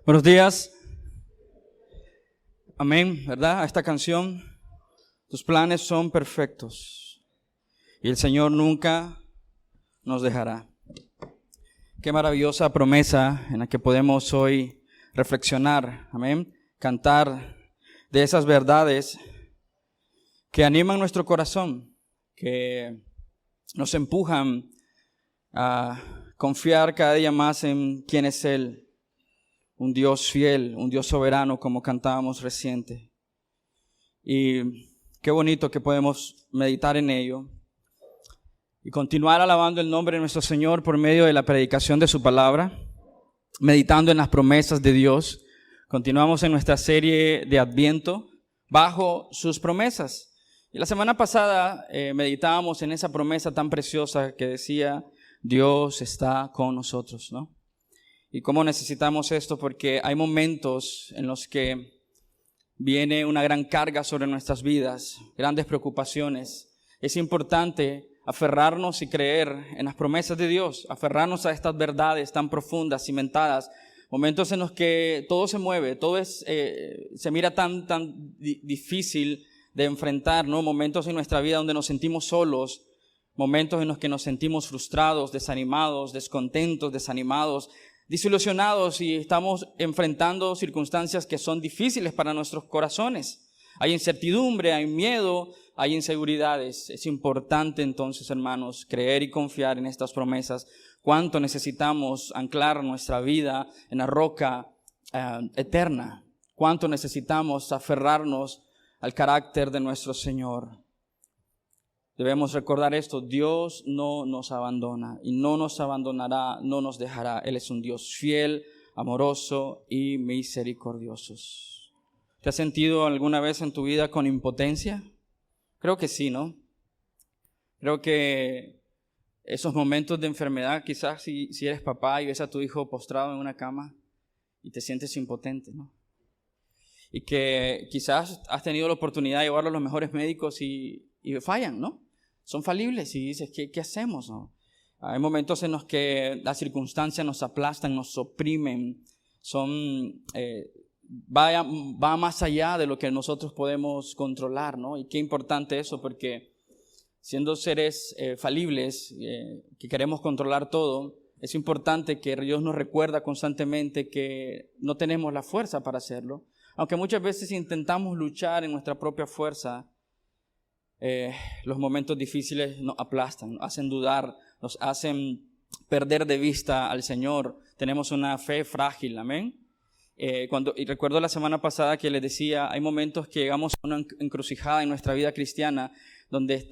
Buenos días. Amén, ¿verdad? A esta canción, tus planes son perfectos y el Señor nunca nos dejará. Qué maravillosa promesa en la que podemos hoy reflexionar, amén, cantar de esas verdades que animan nuestro corazón, que nos empujan a confiar cada día más en quién es Él. Un Dios fiel, un Dios soberano, como cantábamos reciente. Y qué bonito que podemos meditar en ello y continuar alabando el nombre de nuestro Señor por medio de la predicación de su palabra, meditando en las promesas de Dios. Continuamos en nuestra serie de Adviento bajo sus promesas. Y la semana pasada meditábamos en esa promesa tan preciosa que decía, Dios está con nosotros, ¿no? Y cómo necesitamos esto, porque hay momentos en los que viene una gran carga sobre nuestras vidas, grandes preocupaciones. Es importante aferrarnos y creer en las promesas de Dios, aferrarnos a estas verdades tan profundas, cimentadas. Momentos en los que todo se mueve, todo se mira tan difícil de enfrentar, ¿no? Momentos en nuestra vida donde nos sentimos solos, momentos en los que nos sentimos frustrados, desanimados, descontentos, desanimados, desilusionados y estamos enfrentando circunstancias que son difíciles para nuestros corazones. Hay incertidumbre, hay miedo, hay inseguridades. Es importante entonces, hermanos, creer y confiar en estas promesas. Cuánto necesitamos anclar nuestra vida en la roca eterna. Cuánto necesitamos aferrarnos al carácter de nuestro Señor. Debemos recordar esto, Dios no nos abandona y no nos abandonará, no nos dejará. Él es un Dios fiel, amoroso y misericordioso. ¿Te has sentido alguna vez en tu vida con impotencia? Creo que sí, ¿no? Creo que esos momentos de enfermedad, quizás si eres papá y ves a tu hijo postrado en una cama y te sientes impotente, ¿no? Y que quizás has tenido la oportunidad de llevarlo a los mejores médicos y fallan, ¿no? Son falibles y dices, ¿qué hacemos? ¿No? Hay momentos en los que las circunstancias nos aplastan, nos oprimen, va más allá de lo que nosotros podemos controlar, ¿no? Y qué importante eso, porque siendo seres falibles, que queremos controlar todo, es importante que Dios nos recuerda constantemente que no tenemos la fuerza para hacerlo. Aunque muchas veces intentamos luchar en nuestra propia fuerza, los momentos difíciles nos aplastan, nos hacen dudar, nos hacen perder de vista al Señor. Tenemos una fe frágil, amén. Y recuerdo la semana pasada que les decía, hay momentos que llegamos a una encrucijada en nuestra vida cristiana donde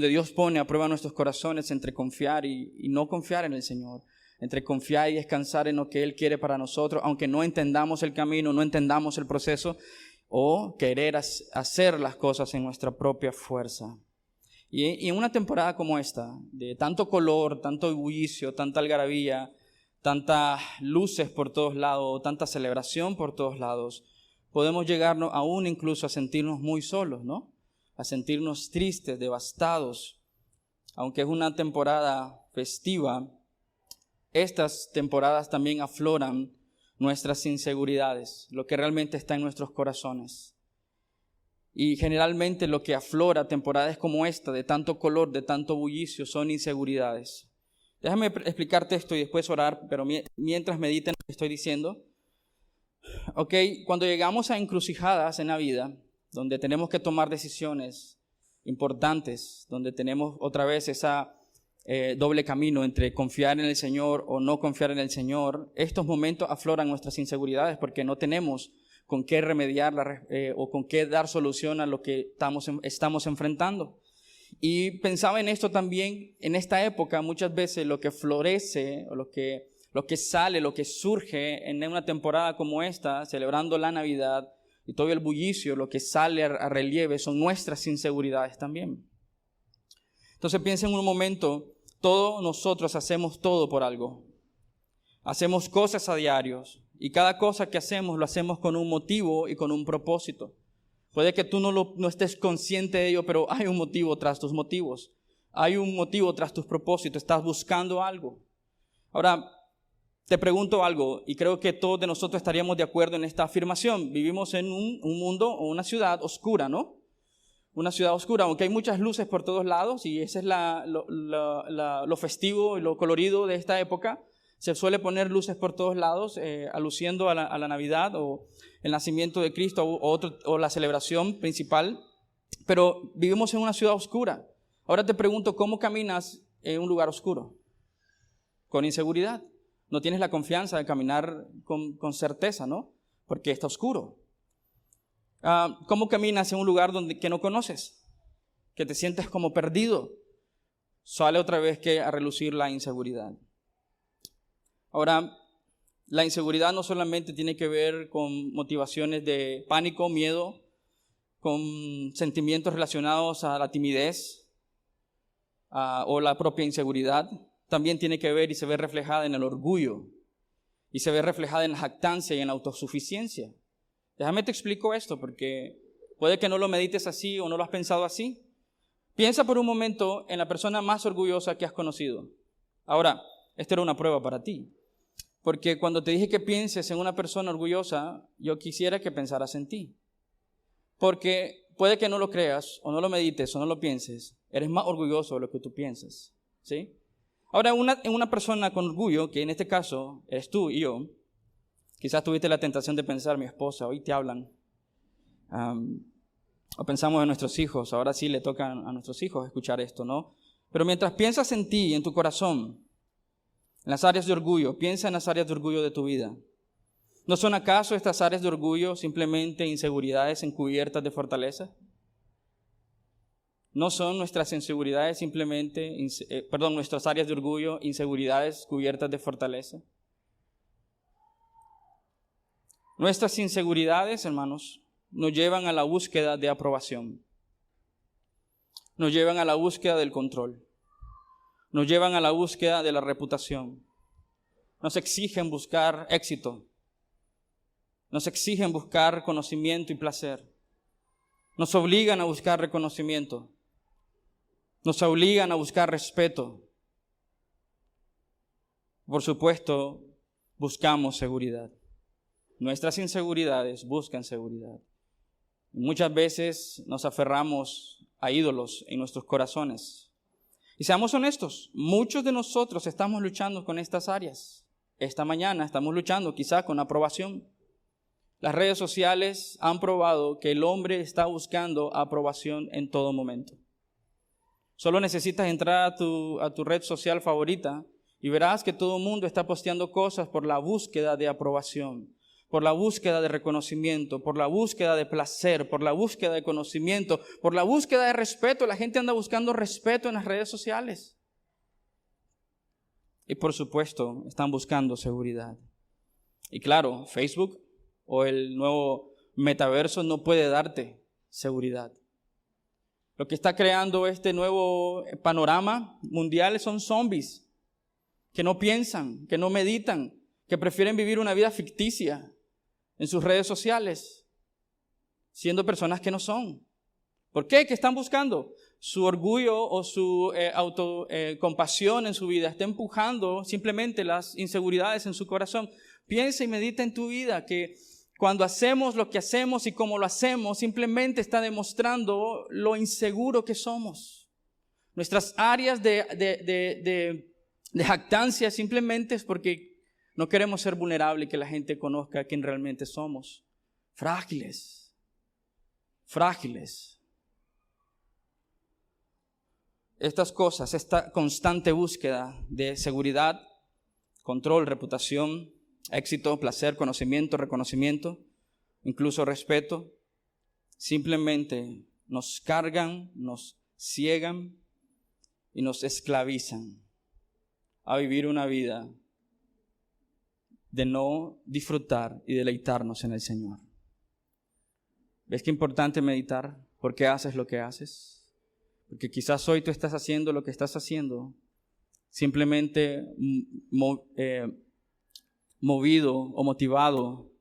Dios pone a prueba nuestros corazones entre confiar y no confiar en el Señor, entre confiar y descansar en lo que Él quiere para nosotros, aunque no entendamos el camino, no entendamos el proceso, o querer hacer las cosas en nuestra propia fuerza. Y en una temporada como esta, de tanto color, tanto bullicio, tanta algarabía, tantas luces por todos lados, tanta celebración por todos lados, podemos llegarnos aún incluso a sentirnos muy solos, ¿no? A sentirnos tristes, devastados. Aunque es una temporada festiva, estas temporadas también afloran nuestras inseguridades, lo que realmente está en nuestros corazones. Y generalmente lo que aflora temporadas como esta, de tanto color, de tanto bullicio, son inseguridades. Déjame explicarte esto y después orar, pero mientras mediten lo que estoy diciendo. Cuando llegamos a encrucijadas en la vida, donde tenemos que tomar decisiones importantes, donde tenemos otra vez esa doble camino entre confiar en el Señor o no confiar en el Señor, estos momentos afloran nuestras inseguridades porque no tenemos con qué remediarla o con qué dar solución a lo que estamos enfrentando. Y pensaba en esto también, en esta época muchas veces lo que florece o lo que sale, lo que surge en una temporada como esta, celebrando la Navidad y todo el bullicio, lo que sale a relieve son nuestras inseguridades también. Entonces piensa en un momento, todos nosotros hacemos todo por algo. Hacemos cosas a diario y cada cosa que hacemos lo hacemos con un motivo y con un propósito. Puede que tú no estés consciente de ello, pero hay un motivo tras tus motivos. Hay un motivo tras tus propósitos. Estás buscando algo. Ahora, te pregunto algo, y creo que todos de nosotros estaríamos de acuerdo en esta afirmación. Vivimos en un mundo o una ciudad oscura, ¿no? Una ciudad oscura, aunque hay muchas luces por todos lados, y ese es lo festivo y lo colorido de esta época. Se suele poner luces por todos lados, aluciendo a la Navidad o el nacimiento de Cristo o la celebración principal. Pero vivimos en una ciudad oscura. Ahora te pregunto, ¿cómo caminas en un lugar oscuro? Con inseguridad. No tienes la confianza de caminar con certeza, ¿no? Porque está oscuro. ¿Cómo caminas en un lugar que no conoces? Que te sientes como perdido. Sale otra vez que a relucir la inseguridad. Ahora, la inseguridad no solamente tiene que ver con motivaciones de pánico, miedo, con sentimientos relacionados a la timidez o la propia inseguridad. También tiene que ver y se ve reflejada en el orgullo y se ve reflejada en la jactancia y en la autosuficiencia. Déjame te explico esto porque puede que no lo medites así o no lo has pensado así. Piensa por un momento en la persona más orgullosa que has conocido. Ahora, esta era una prueba para ti. Porque cuando te dije que pienses en una persona orgullosa, yo quisiera que pensaras en ti. Porque puede que no lo creas, o no lo medites, o no lo pienses. Eres más orgulloso de lo que tú piensas, ¿sí? Ahora, en una persona con orgullo, que en este caso eres tú y yo, quizás tuviste la tentación de pensar, mi esposa, hoy te hablan. O pensamos en nuestros hijos, ahora sí le toca a nuestros hijos escuchar esto, ¿no? Pero mientras piensas en ti y en tu corazón, en las áreas de orgullo, piensa en las áreas de orgullo de tu vida. ¿No son acaso estas áreas de orgullo simplemente inseguridades encubiertas de fortaleza? ¿No son nuestras inseguridades simplemente, nuestras áreas de orgullo, inseguridades cubiertas de fortaleza? Nuestras inseguridades, hermanos, nos llevan a la búsqueda de aprobación. Nos llevan a la búsqueda del control. Nos llevan a la búsqueda de la reputación. Nos exigen buscar éxito. Nos exigen buscar conocimiento y placer. Nos obligan a buscar reconocimiento. Nos obligan a buscar respeto. Por supuesto, buscamos seguridad. Nuestras inseguridades buscan seguridad. Muchas veces nos aferramos a ídolos en nuestros corazones. Y seamos honestos, muchos de nosotros estamos luchando con estas áreas. Esta mañana estamos luchando quizá con aprobación. Las redes sociales han probado que el hombre está buscando aprobación en todo momento. Solo necesitas entrar a tu red social favorita y verás que todo el mundo está posteando cosas por la búsqueda de aprobación, por la búsqueda de reconocimiento, por la búsqueda de placer, por la búsqueda de conocimiento, por la búsqueda de respeto. La gente anda buscando respeto en las redes sociales. Y por supuesto, están buscando seguridad. Y claro, Facebook o el nuevo metaverso no puede darte seguridad. Lo que está creando este nuevo panorama mundial son zombies que no piensan, que no meditan, que prefieren vivir una vida ficticia en sus redes sociales, siendo personas que no son. ¿Por qué? ¿Qué están buscando? Su orgullo o su autocompasión en su vida está empujando simplemente las inseguridades en su corazón. Piensa y medita en tu vida que cuando hacemos lo que hacemos y cómo lo hacemos, simplemente está demostrando lo inseguro que somos. Nuestras áreas de jactancia simplemente es porque no queremos ser vulnerables y que la gente conozca quién realmente somos. Frágiles. Estas cosas, esta constante búsqueda de seguridad, control, reputación, éxito, placer, conocimiento, reconocimiento, incluso respeto, simplemente nos cargan, nos ciegan y nos esclavizan a vivir una vida de no disfrutar y deleitarnos en el Señor. ¿Ves qué importante meditar? ¿Por qué haces lo que haces? Porque quizás hoy tú estás haciendo lo que estás haciendo simplemente movido o motivado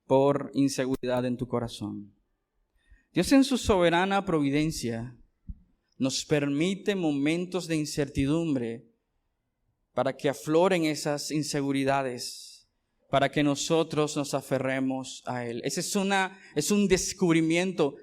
por inseguridad en tu corazón. Dios en su soberana providencia nos permite momentos de incertidumbre para que afloren esas inseguridades, para que nosotros nos aferremos a Él. Ese es un descubrimiento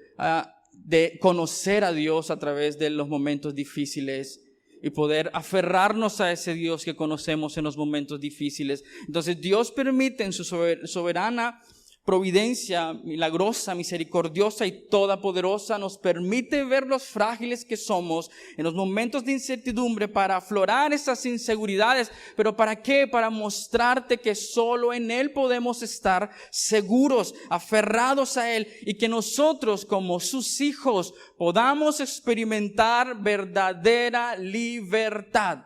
de conocer a Dios a través de los momentos difíciles y poder aferrarnos a ese Dios que conocemos en los momentos difíciles. Entonces Dios permite en su soberana providencia milagrosa, misericordiosa y todopoderosa, nos permite ver los frágiles que somos en los momentos de incertidumbre para aflorar esas inseguridades. ¿Pero para qué? Para mostrarte que solo en Él podemos estar seguros, aferrados a Él, y que nosotros como sus hijos podamos experimentar verdadera libertad.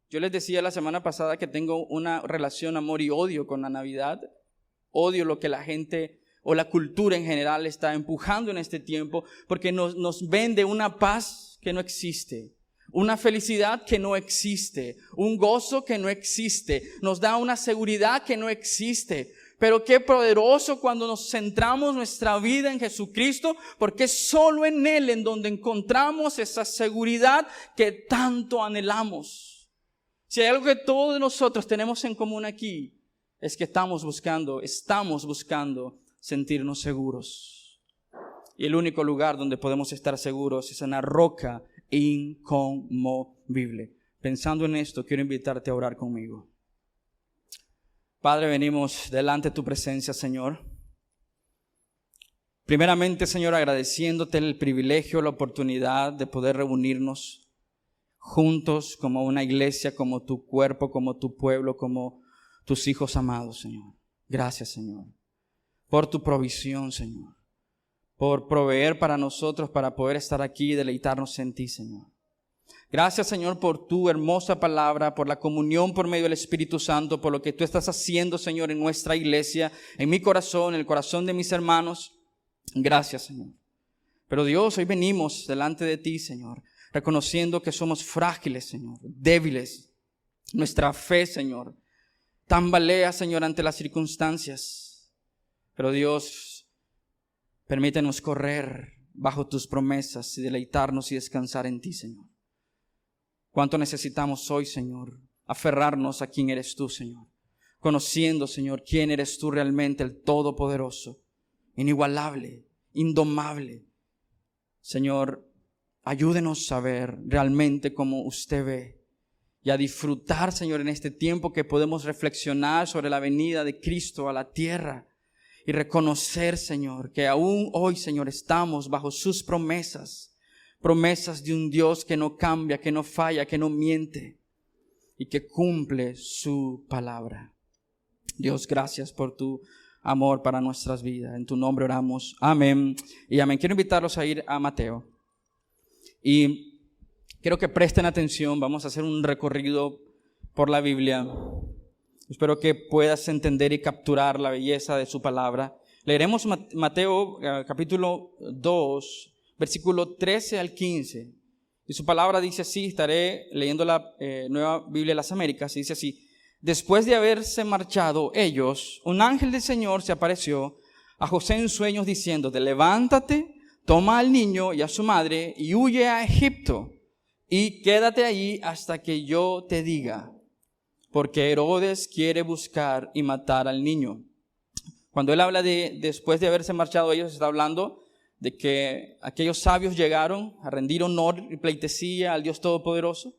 Yo les decía la semana pasada que tengo una relación amor y odio con la Navidad. Odio lo que la gente o la cultura en general está empujando en este tiempo, porque nos vende una paz que no existe, una felicidad que no existe, un gozo que no existe, nos da una seguridad que no existe. Pero qué poderoso cuando nos centramos nuestra vida en Jesucristo, porque es solo en Él en donde encontramos esa seguridad que tanto anhelamos. Si hay algo que todos nosotros tenemos en común aquí, es que estamos buscando sentirnos seguros. Y el único lugar donde podemos estar seguros es en la roca inconmovible. Pensando en esto, quiero invitarte a orar conmigo. Padre, venimos delante de tu presencia, Señor. Primeramente, Señor, agradeciéndote el privilegio, la oportunidad de poder reunirnos juntos como una iglesia, como tu cuerpo, como tu pueblo, como tus hijos amados, Señor. Gracias, Señor, por tu provisión, Señor, por proveer para nosotros para poder estar aquí y deleitarnos en ti, Señor. Gracias, Señor, por tu hermosa palabra, por la comunión por medio del Espíritu Santo, por lo que tú estás haciendo, Señor, en nuestra iglesia, en mi corazón, en el corazón de mis hermanos. Gracias, Señor. Pero Dios, hoy venimos delante de ti, Señor, reconociendo que somos frágiles, Señor, débiles. Nuestra fe, Señor, tambalea, Señor, ante las circunstancias. Pero Dios, permítenos correr bajo tus promesas y deleitarnos y descansar en ti, Señor. Cuánto necesitamos hoy, Señor, aferrarnos a quién eres tú, Señor. Conociendo, Señor, quién eres tú realmente, el Todopoderoso, inigualable, indomable. Señor, ayúdenos a ver realmente como usted ve. Y a disfrutar, Señor, en este tiempo que podemos reflexionar sobre la venida de Cristo a la tierra. Y reconocer, Señor, que aún hoy, Señor, estamos bajo sus promesas. Promesas de un Dios que no cambia, que no falla, que no miente. Y que cumple su palabra. Dios, gracias por tu amor para nuestras vidas. En tu nombre oramos. Amén y amén. Quiero invitarlos a ir a Mateo. Y quiero que presten atención, vamos a hacer un recorrido por la Biblia. Espero que puedas entender y capturar la belleza de su palabra. Leeremos Mateo capítulo 2, versículo 13 al 15. Y su palabra dice así, estaré leyendo la Nueva Biblia de las Américas, y dice así: después de haberse marchado ellos, un ángel del Señor se apareció a José en sueños diciéndote: levántate, toma al niño y a su madre y huye a Egipto. Y quédate allí hasta que yo te diga, porque Herodes quiere buscar y matar al niño. Cuando él habla de después de haberse marchado ellos, está hablando de que aquellos sabios llegaron a rendir honor y pleitesía al Dios Todopoderoso.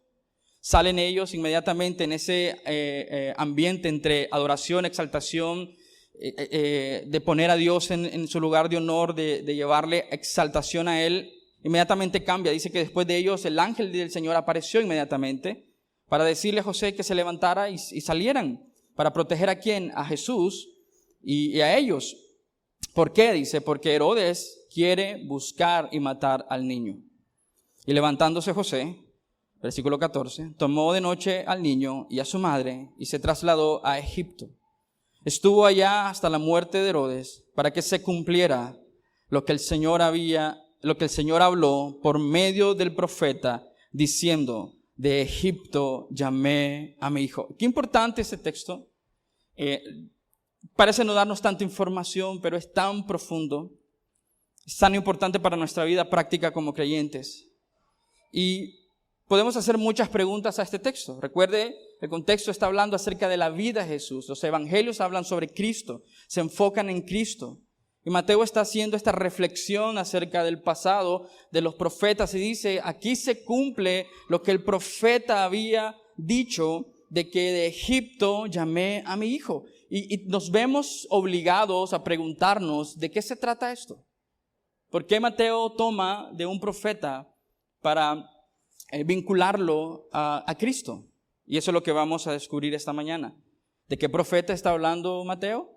Salen ellos inmediatamente en ese ambiente entre adoración, exaltación, de poner a Dios en su lugar de honor, de llevarle exaltación a Él. Inmediatamente cambia, dice que después de ellos el ángel del Señor apareció inmediatamente para decirle a José que se levantara y salieran para proteger ¿a quién? A Jesús y a ellos. ¿Por qué? Dice, porque Herodes quiere buscar y matar al niño. Y levantándose José, versículo 14, tomó de noche al niño y a su madre y se trasladó a Egipto. Estuvo allá hasta la muerte de Herodes para que se cumpliera lo que el Señor habló por medio del profeta, diciendo: de Egipto llamé a mi hijo. Qué importante este texto. Parece no darnos tanta información, pero es tan profundo, es tan importante para nuestra vida práctica como creyentes. Y podemos hacer muchas preguntas a este texto. Recuerde El contexto está hablando acerca de la vida de Jesús. Los evangelios hablan sobre Cristo, se enfocan en Cristo. Y Mateo está haciendo esta reflexión acerca del pasado de los profetas y dice, aquí se cumple lo que el profeta había dicho de que de Egipto llamé a mi hijo. Y nos vemos obligados a preguntarnos de qué se trata esto. ¿Por qué Mateo toma de un profeta para vincularlo a Cristo? Y eso es lo que vamos a descubrir esta mañana. ¿De qué profeta está hablando Mateo?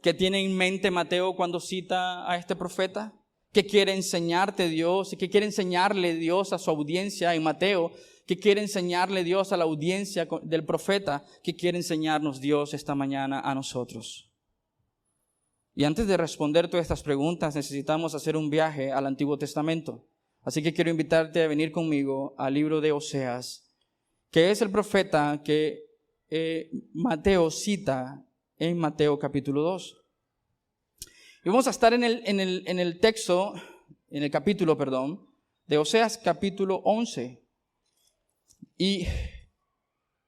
¿Qué tiene en mente Mateo cuando cita a este profeta? ¿Qué quiere enseñarte Dios? ¿Qué quiere enseñarle Dios a su audiencia en Mateo? ¿Qué quiere enseñarle Dios a la audiencia del profeta? ¿Qué quiere enseñarnos Dios esta mañana a nosotros? Y antes de responder todas estas preguntas, necesitamos hacer un viaje al Antiguo Testamento. Así que quiero invitarte a venir conmigo al libro de Oseas, que es el profeta que Mateo cita en Mateo capítulo 2. Y vamos a estar en el texto, en el capítulo, de Oseas capítulo 11. Y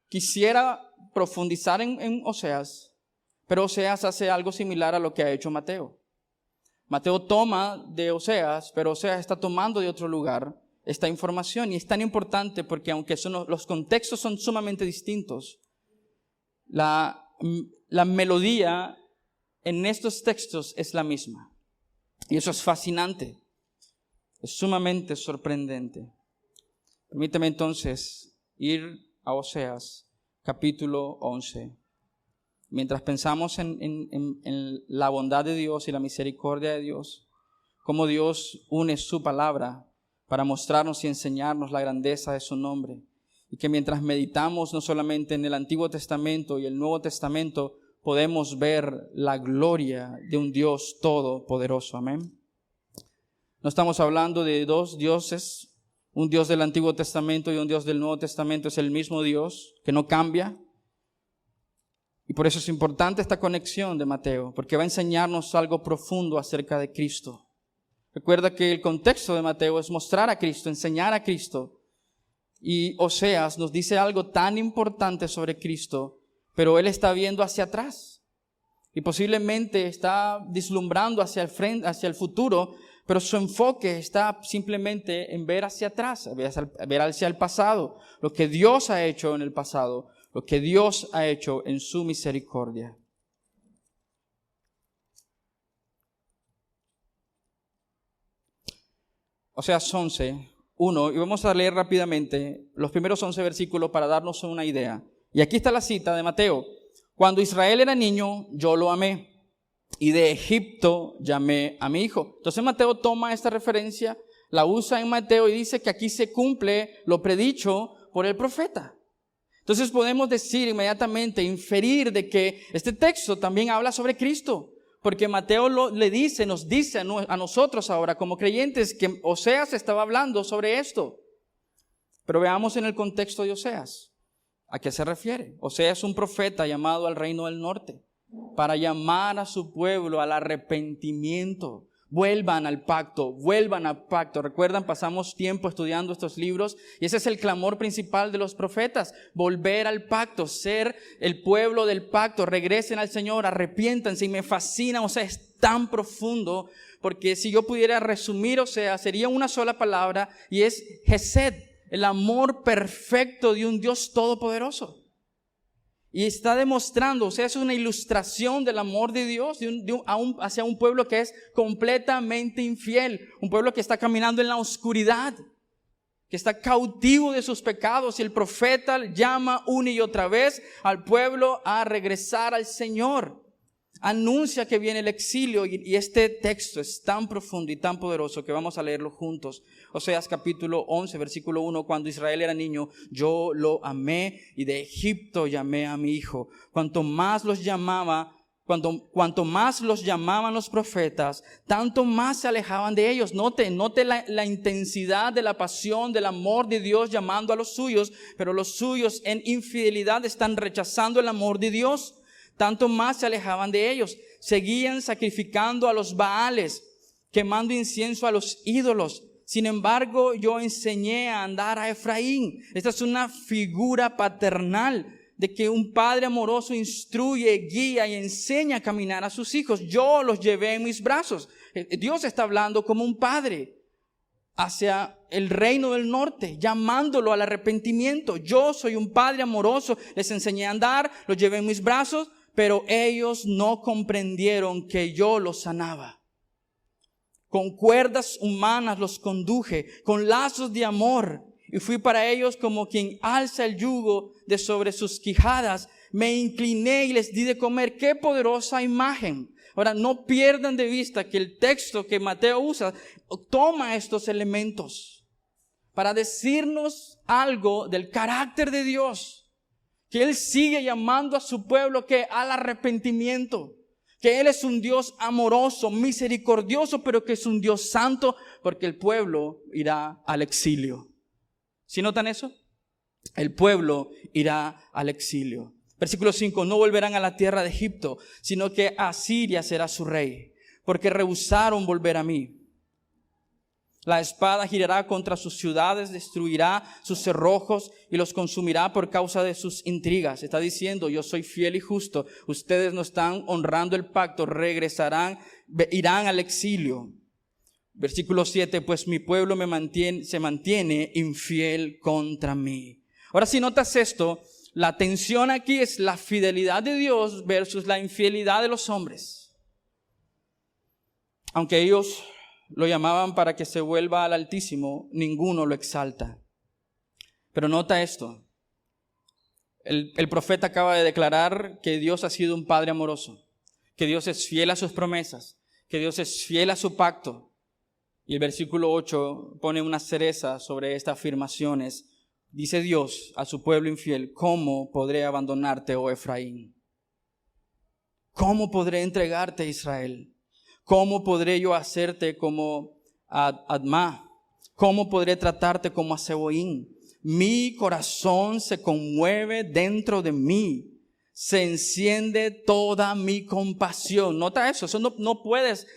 quisiera profundizar en Oseas, pero Oseas hace algo similar a lo que ha hecho Mateo. Mateo toma de Oseas, pero Oseas está tomando de otro lugar esta información. Y es tan importante porque aunque los contextos son sumamente distintos, la melodía en estos textos es la misma. Y eso es fascinante, es sumamente sorprendente. Permíteme entonces ir a Oseas capítulo 11. Mientras pensamos en la bondad de Dios y la misericordia de Dios, cómo Dios une su palabra para mostrarnos y enseñarnos la grandeza de su nombre. Y que mientras meditamos no solamente en el Antiguo Testamento y el Nuevo Testamento, podemos ver la gloria de un Dios todopoderoso. Amén. No estamos hablando de dos dioses, un Dios del Antiguo Testamento y un Dios del Nuevo Testamento. Es el mismo Dios que no cambia. Y por eso es importante esta conexión de Mateo, porque va a enseñarnos algo profundo acerca de Cristo. Recuerda que el contexto de Mateo es mostrar a Cristo, enseñar a Cristo. Y Oseas nos dice algo tan importante sobre Cristo, pero él está viendo hacia atrás. Y posiblemente está vislumbrando hacia el frente, hacia el futuro, pero su enfoque está simplemente en ver hacia atrás, ver hacia el pasado, lo que Dios ha hecho en el pasado, lo que Dios ha hecho en su misericordia. Oseas 11, 1, y vamos a leer rápidamente los primeros 11 versículos para darnos una idea. Y aquí está la cita de Mateo. Cuando Israel era niño, yo lo amé, y de Egipto llamé a mi hijo. Entonces Mateo toma esta referencia, la usa en Mateo y dice que aquí se cumple lo predicho por el profeta. Entonces podemos decir inmediatamente, inferir de que este texto también habla sobre Cristo. Porque Mateo nos dice a nosotros ahora como creyentes que Oseas estaba hablando sobre esto. Pero veamos en el contexto de Oseas. ¿A qué se refiere? Oseas es un profeta llamado al reino del norte para llamar a su pueblo al arrepentimiento. Vuelvan al pacto, vuelvan al pacto. Recuerdan, pasamos tiempo estudiando estos libros y ese es el clamor principal de los profetas. Volver al pacto, ser el pueblo del pacto. Regresen al Señor, arrepiéntanse. Y me fascina, es tan profundo porque si yo pudiera resumir, sería una sola palabra y es Hesed, el amor perfecto de un Dios todopoderoso. Y está demostrando, es una ilustración del amor de Dios hacia un pueblo que es completamente infiel. Un pueblo que está caminando en la oscuridad, que está cautivo de sus pecados. Y el profeta llama una y otra vez al pueblo a regresar al Señor. Anuncia que viene el exilio y este texto es tan profundo y tan poderoso que vamos a leerlo juntos. Oseas capítulo 11, versículo 1, cuando Israel era niño, yo lo amé y de Egipto llamé a mi hijo. Cuanto más los llamaban los profetas, tanto más se alejaban de ellos. Note la intensidad de la pasión, del amor de Dios llamando a los suyos, pero los suyos en infidelidad están rechazando el amor de Dios. Tanto más se alejaban de ellos. Seguían sacrificando a los Baales, quemando incienso a los ídolos. Sin embargo, yo enseñé a andar a Efraín. Esta es una figura paternal de que un padre amoroso instruye, guía y enseña a caminar a sus hijos. Yo los llevé en mis brazos. Dios está hablando como un padre hacia el reino del norte, llamándolo al arrepentimiento. Yo soy un padre amoroso, les enseñé a andar, los llevé en mis brazos, pero ellos no comprendieron que yo los sanaba. Con cuerdas humanas los conduje, con lazos de amor, y fui para ellos como quien alza el yugo de sobre sus quijadas. Me incliné y les di de comer. ¡Qué poderosa imagen! Ahora, no pierdan de vista que el texto que Mateo usa toma estos elementos para decirnos algo del carácter de Dios, que Él sigue llamando a su pueblo que al arrepentimiento, que Él es un Dios amoroso, misericordioso, pero que es un Dios santo, porque el pueblo irá al exilio. ¿Sí notan eso? El pueblo irá al exilio. Versículo 5, no volverán a la tierra de Egipto, sino que Asiria será su rey, porque rehusaron volver a mí. La espada girará contra sus ciudades, destruirá sus cerrojos y los consumirá por causa de sus intrigas. Está diciendo, yo soy fiel y justo, ustedes no están honrando el pacto, regresarán, irán al exilio. Versículo 7, pues mi pueblo se mantiene infiel contra mí. Ahora, si notas esto, la tensión aquí es la fidelidad de Dios versus la infidelidad de los hombres. Aunque ellos lo llamaban para que se vuelva al Altísimo, ninguno lo exalta. Pero nota esto. El profeta acaba de declarar que Dios ha sido un padre amoroso, que Dios es fiel a sus promesas, que Dios es fiel a su pacto. Y el versículo 8 pone una cereza sobre estas afirmaciones. Dice Dios a su pueblo infiel, ¿cómo podré abandonarte, oh Efraín? ¿Cómo podré entregarte, Israel? ¿Cómo podré yo hacerte como Admá? ¿Cómo podré tratarte como a Seboín? Mi corazón se conmueve dentro de mí. Se enciende toda mi compasión. Nota eso, no puedes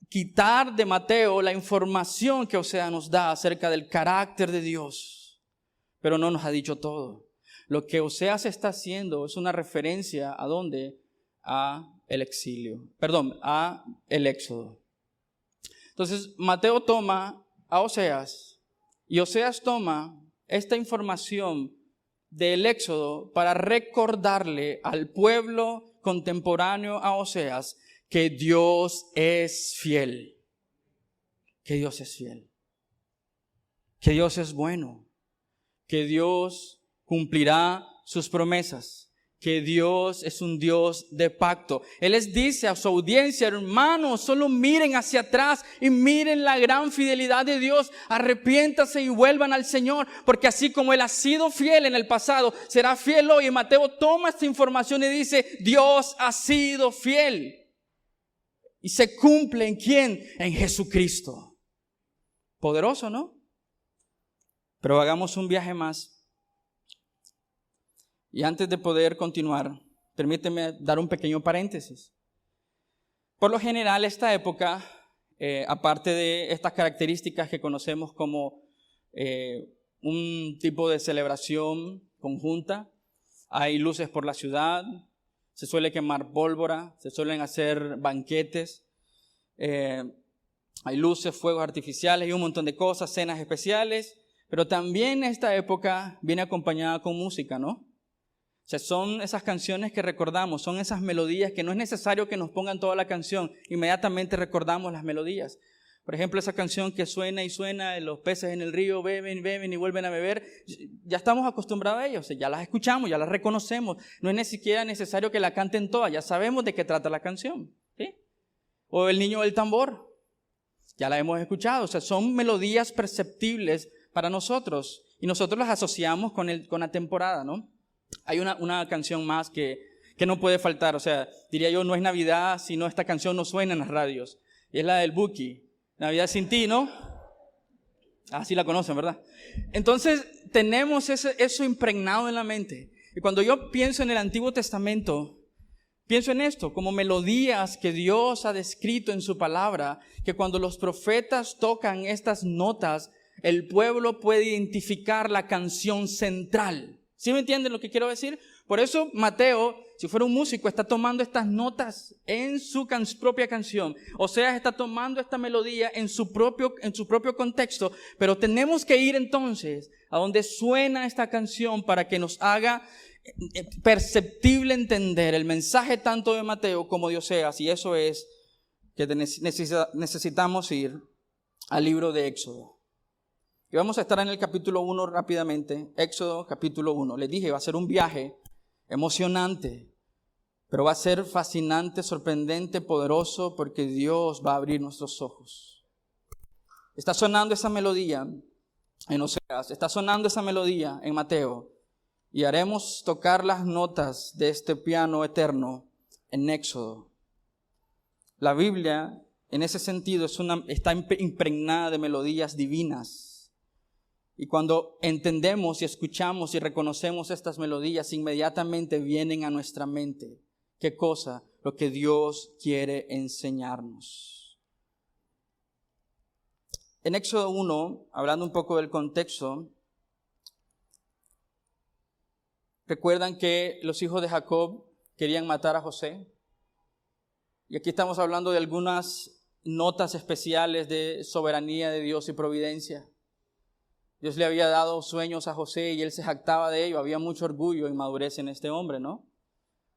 quitar de Mateo la información que Oseas nos da acerca del carácter de Dios. Pero no nos ha dicho todo. Lo que Oseas está haciendo es una referencia ¿a dónde? A el exilio. A el éxodo. Entonces, Mateo toma a Oseas y Oseas toma esta información del éxodo para recordarle al pueblo contemporáneo a Oseas que Dios es fiel. Que Dios es fiel. Que Dios es bueno. Que Dios cumplirá sus promesas, que Dios es un Dios de pacto. Él les dice a su audiencia, hermanos, solo miren hacia atrás y miren la gran fidelidad de Dios. Arrepiéntase y vuelvan al Señor, porque así como Él ha sido fiel en el pasado, será fiel hoy. Y Mateo toma esta información y dice, Dios ha sido fiel. Y se cumple ¿en quién? En Jesucristo. Poderoso, ¿no? Pero hagamos un viaje más. Y antes de poder continuar, permíteme dar un pequeño paréntesis. Por lo general, esta época, aparte de estas características que conocemos como un tipo de celebración conjunta, hay luces por la ciudad, se suele quemar pólvora, se suelen hacer banquetes, hay luces, fuegos artificiales y un montón de cosas, cenas especiales. Pero también esta época viene acompañada con música, ¿no? O sea, son esas canciones que recordamos, son esas melodías que no es necesario que nos pongan toda la canción, inmediatamente recordamos las melodías. Por ejemplo, esa canción que suena y suena, los peces en el río beben, beben y vuelven a beber, ya estamos acostumbrados a ellos, o sea, ya las escuchamos, ya las reconocemos, no es ni siquiera necesario que la canten todas, ya sabemos de qué trata la canción, ¿sí? O el niño del tambor, ya la hemos escuchado, o sea, son melodías perceptibles para nosotros, y nosotros las asociamos con la temporada, ¿no? Hay una canción más que no puede faltar, o sea, diría yo, no es Navidad si no esta canción no suena en las radios, y es la del Buki, Navidad sin ti, ¿no? Así la conocen, ¿verdad? Entonces, tenemos eso impregnado en la mente, y cuando yo pienso en el Antiguo Testamento, Pienso en esto, como melodías que Dios ha descrito en su palabra, que cuando los profetas tocan estas notas, el pueblo puede identificar la canción central. ¿Sí me entienden lo que quiero decir? Por eso Mateo, si fuera un músico, está tomando estas notas en su propia canción. O sea, está tomando esta melodía en su propio contexto. Pero tenemos que ir entonces a donde suena esta canción para que nos haga perceptible entender el mensaje tanto de Mateo como de Oseas. Y eso es que necesitamos ir al libro de Éxodo. Y vamos a estar en el capítulo 1 rápidamente. Éxodo capítulo 1. Les dije, va a ser un viaje emocionante, pero va a ser fascinante, sorprendente, poderoso, porque Dios va a abrir nuestros ojos. Está sonando esa melodía en Oseas, está sonando esa melodía en Mateo, y haremos tocar las notas de este piano eterno en Éxodo. La Biblia, en ese sentido, está impregnada de melodías divinas. Y cuando entendemos y escuchamos y reconocemos estas melodías, inmediatamente vienen a nuestra mente. ¿Qué cosa? Lo que Dios quiere enseñarnos. En Éxodo 1, hablando un poco del contexto, recuerdan que los hijos de Jacob querían matar a José. Y aquí estamos hablando de algunas notas especiales de soberanía de Dios y providencia. Dios le había dado sueños a José y él se jactaba de ello. Había mucho orgullo y madurez en este hombre, ¿no?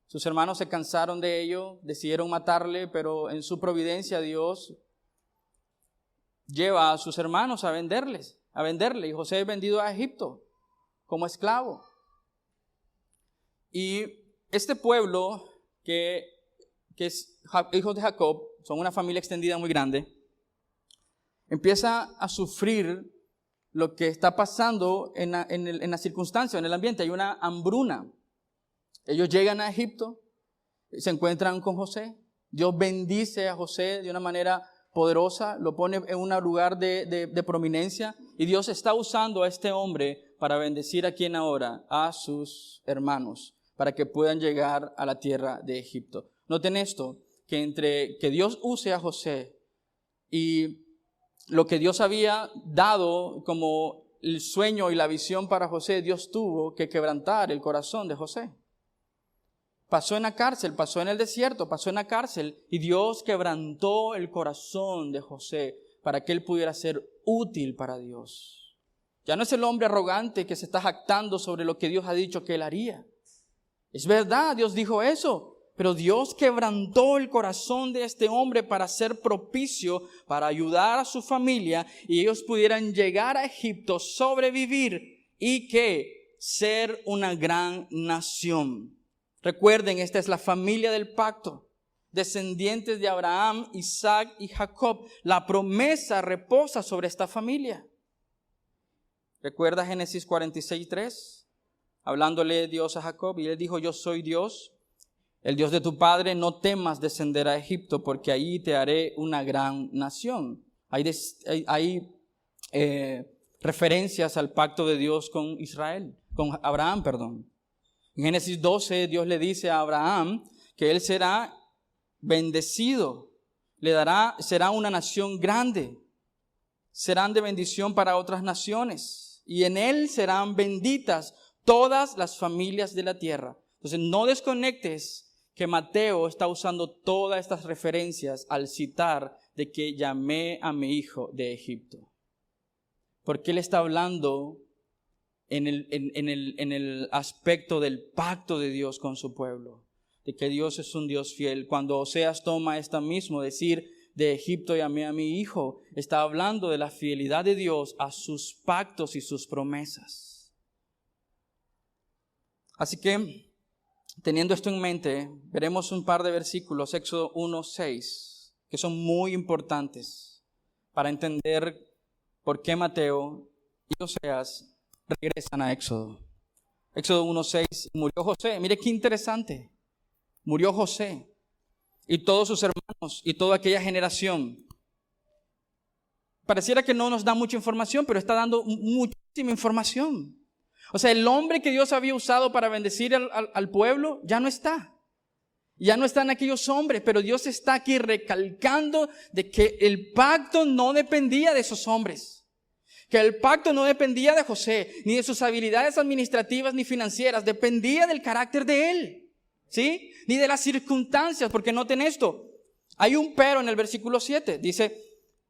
Sus hermanos se cansaron de ello, decidieron matarle, pero en su providencia Dios lleva a sus hermanos a venderle. Y José es vendido a Egipto como esclavo. Y este pueblo que es hijos de Jacob, son una familia extendida muy grande, empieza a sufrir lo que está pasando en la circunstancia, en el ambiente. Hay una hambruna. Ellos llegan a Egipto, se encuentran con José. Dios bendice a José de una manera poderosa, lo pone en un lugar de prominencia. Y Dios está usando a este hombre para bendecir a quien ahora, a sus hermanos, para que puedan llegar a la tierra de Egipto. Noten esto, que entre que Dios use a José y lo que Dios había dado como el sueño y la visión para José, Dios tuvo que quebrantar el corazón de José. Pasó en la cárcel, pasó en el desierto, pasó en la cárcel, y Dios quebrantó el corazón de José para que él pudiera ser útil para Dios. Ya no es el hombre arrogante que se está jactando sobre lo que Dios ha dicho que él haría. Es verdad, Dios dijo eso. Pero Dios quebrantó el corazón de este hombre para ser propicio, para ayudar a su familia y ellos pudieran llegar a Egipto, sobrevivir y que ser una gran nación. Recuerden, esta es la familia del pacto, descendientes de Abraham, Isaac y Jacob. La promesa reposa sobre esta familia. ¿Recuerda Génesis 46:3? Hablándole Dios a Jacob y él dijo, yo soy Dios, el Dios de tu padre, no temas descender a Egipto, porque allí te haré una gran nación. Hay referencias al pacto de Dios con Abraham, perdón. En Génesis 12, Dios le dice a Abraham que él será bendecido, será una nación grande, serán de bendición para otras naciones, y en él serán benditas todas las familias de la tierra. Entonces, no desconectes que Mateo está usando todas estas referencias al citar de que llamé a mi hijo de Egipto. Porque él está hablando en el aspecto del pacto de Dios con su pueblo, de que Dios es un Dios fiel. Cuando Oseas toma esta mismo decir de Egipto llamé a mi hijo, está hablando de la fidelidad de Dios a sus pactos y sus promesas. Así que, teniendo esto en mente, veremos un par de versículos, Éxodo 1:6, que son muy importantes para entender por qué Mateo y Oseas regresan a Éxodo. Éxodo 1:6, murió José. Mire qué interesante. Murió José y todos sus hermanos y toda aquella generación. Pareciera que no nos da mucha información, pero está dando muchísima información. O sea, el hombre que Dios había usado para bendecir al pueblo ya no está. Ya no están aquellos hombres, pero Dios está aquí recalcando de que el pacto no dependía de esos hombres. Que el pacto no dependía de José, ni de sus habilidades administrativas ni financieras. Dependía del carácter de él, ¿sí? Ni de las circunstancias, porque noten esto. Hay un pero en el versículo 7. Dice,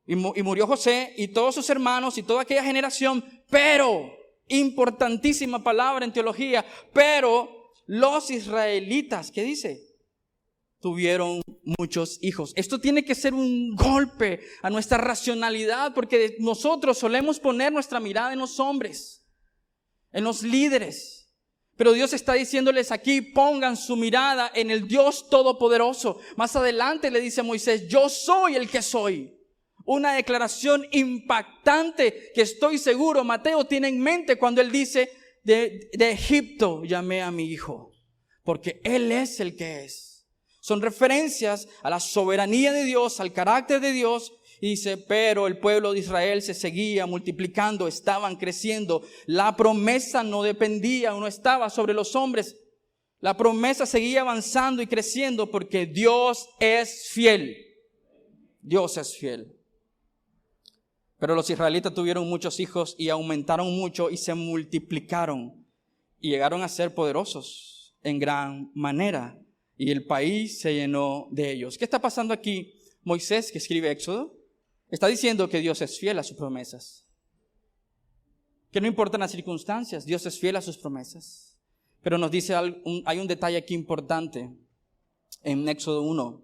y murió José y todos sus hermanos y toda aquella generación. Pero, importantísima palabra en teología, pero los israelitas, ¿qué dice? Tuvieron muchos hijos. Esto tiene que ser un golpe a nuestra racionalidad, porque nosotros solemos poner nuestra mirada en los hombres, en los líderes. Pero Dios está diciéndoles aquí, pongan su mirada en el Dios Todopoderoso. Más adelante le dice a Moisés, yo soy el que soy. Una declaración impactante que estoy seguro Mateo tiene en mente cuando él dice, de Egipto llamé a mi hijo, porque Él es el que es. Son referencias a la soberanía de Dios, al carácter de Dios. Y dice, pero el pueblo de Israel se seguía multiplicando, estaban creciendo. La promesa no dependía o no estaba sobre los hombres. La promesa seguía avanzando y creciendo porque Dios es fiel. Dios es fiel. Pero los israelitas tuvieron muchos hijos y aumentaron mucho y se multiplicaron. Y llegaron a ser poderosos en gran manera. Y el país se llenó de ellos. ¿Qué está pasando aquí? Moisés, que escribe Éxodo, está diciendo que Dios es fiel a sus promesas. Que no importan las circunstancias, Dios es fiel a sus promesas. Pero nos dice, hay un detalle aquí importante en Éxodo 1.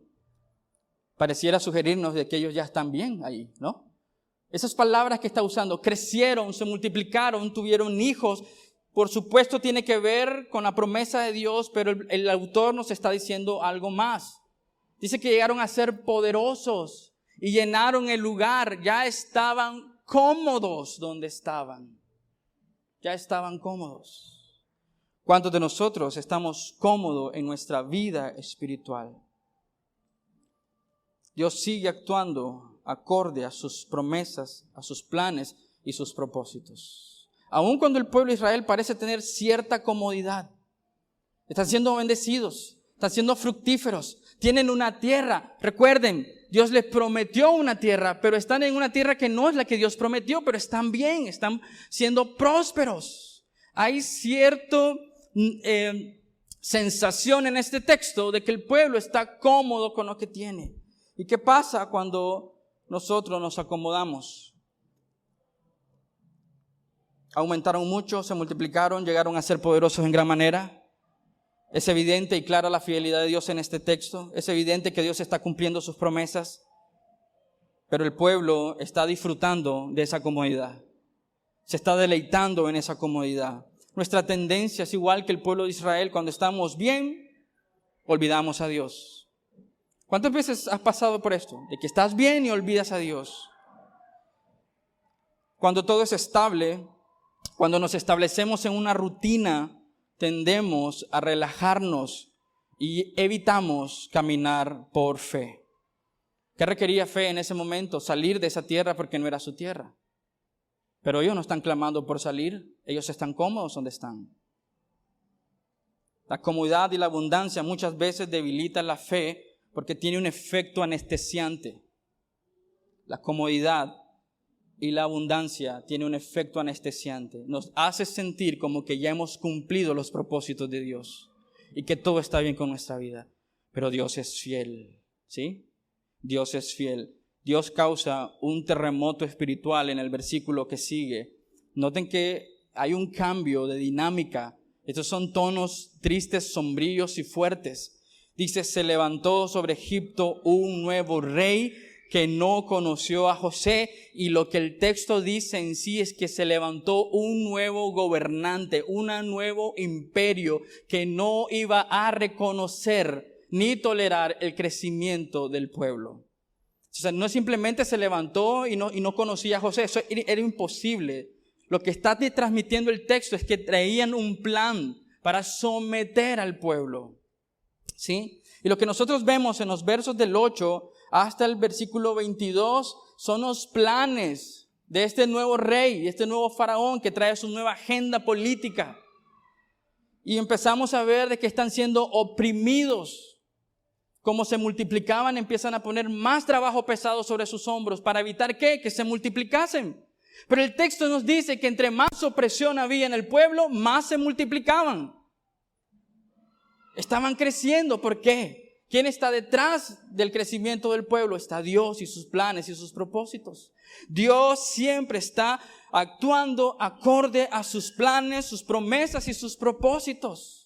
Pareciera sugerirnos de que ellos ya están bien ahí, ¿no? Esas palabras que está usando, crecieron, se multiplicaron, tuvieron hijos. Por supuesto tiene que ver con la promesa de Dios, pero el autor nos está diciendo algo más. Dice que llegaron a ser poderosos y llenaron el lugar. Ya estaban cómodos donde estaban. Ya estaban cómodos. ¿Cuántos de nosotros estamos cómodos en nuestra vida espiritual? Dios sigue actuando acorde a sus promesas, a sus planes y sus propósitos. Aun cuando el pueblo de Israel parece tener cierta comodidad, están siendo bendecidos, están siendo fructíferos, tienen una tierra. Recuerden, Dios les prometió una tierra, pero están en una tierra que no es la que Dios prometió, pero están bien, están siendo prósperos. Hay cierta sensación en este texto de que el pueblo está cómodo con lo que tiene. ¿Y qué pasa cuando nosotros nos acomodamos? Aumentaron mucho, se multiplicaron, llegaron a ser poderosos en gran manera. Es evidente y clara la fidelidad de Dios en este texto. Es evidente que Dios está cumpliendo sus promesas. Pero el pueblo está disfrutando de esa comodidad. Se está deleitando en esa comodidad. Nuestra tendencia es igual que el pueblo de Israel. Cuando estamos bien, olvidamos a Dios. ¿Cuántas veces has pasado por esto? De que estás bien y olvidas a Dios. Cuando todo es estable, cuando nos establecemos en una rutina, tendemos a relajarnos y evitamos caminar por fe. ¿Qué requería fe en ese momento? Salir de esa tierra porque no era su tierra. Pero ellos no están clamando por salir, ellos están cómodos donde están. La comodidad y la abundancia muchas veces debilitan la fe porque tiene un efecto anestesiante. La comodidad y la abundancia tiene un efecto anestesiante. Nos hace sentir como que ya hemos cumplido los propósitos de Dios y que todo está bien con nuestra vida. Pero Dios es fiel, ¿sí? Dios es fiel. Dios causa un terremoto espiritual en el versículo que sigue. Noten que hay un cambio de dinámica. Estos son tonos tristes, sombríos y fuertes. Dice, se levantó sobre Egipto un nuevo rey que no conoció a José, y lo que el texto dice en sí es que se levantó un nuevo gobernante, un nuevo imperio que no iba a reconocer ni tolerar el crecimiento del pueblo. O sea, no simplemente se levantó y no conocía a José, eso era imposible. Lo que está transmitiendo el texto es que traían un plan para someter al pueblo, ¿sí? Y lo que nosotros vemos en los versos del 8 hasta el versículo 22 son los planes de este nuevo rey, de este nuevo faraón que trae su nueva agenda política. Y empezamos a ver de que están siendo oprimidos. como se multiplicaban, empiezan a poner más trabajo pesado sobre sus hombros para evitar que se multiplicasen. Pero el texto nos dice que entre más opresión había en el pueblo, más se multiplicaban. Estaban creciendo. ¿Por qué? ¿Quién está detrás del crecimiento del pueblo? Está Dios y sus planes y sus propósitos. Dios siempre está actuando acorde a sus planes, sus promesas y sus propósitos.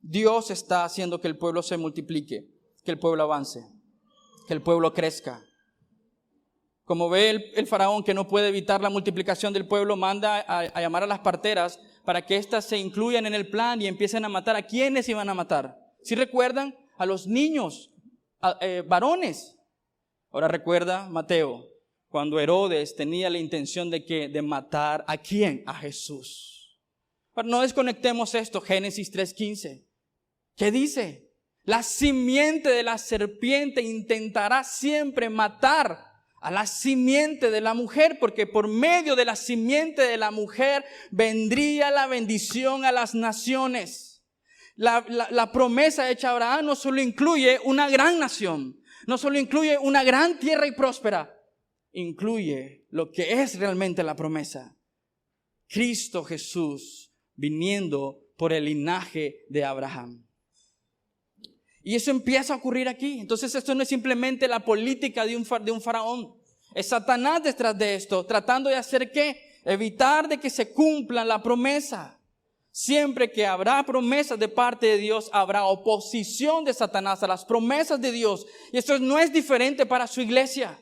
Dios está haciendo que el pueblo se multiplique, que el pueblo avance, que el pueblo crezca. Como ve el faraón que no puede evitar la multiplicación del pueblo, manda a llamar a las parteras para que éstas se incluyan en el plan y empiecen a matar. ¿A quiénes iban a matar? ¿Sí recuerdan? A los niños, varones. Ahora recuerda Mateo, cuando Herodes tenía la intención de matar ¿a quién? A Jesús. Pero no desconectemos esto, Génesis 3:15. ¿Qué dice? La simiente de la serpiente intentará siempre matar a la simiente de la mujer, porque por medio de la simiente de la mujer vendría la bendición a las naciones. La promesa hecha a Abraham no solo incluye una gran nación, no solo incluye una gran tierra y próspera, incluye lo que es realmente la promesa. Cristo Jesús viniendo por el linaje de Abraham. Y eso empieza a ocurrir aquí. Entonces esto no es simplemente la política de un faraón. Es Satanás detrás de esto, tratando de hacer ¿qué? Evitar de que se cumpla la promesa. Siempre que habrá promesas de parte de Dios, habrá oposición de Satanás a las promesas de Dios. Y esto no es diferente para su iglesia.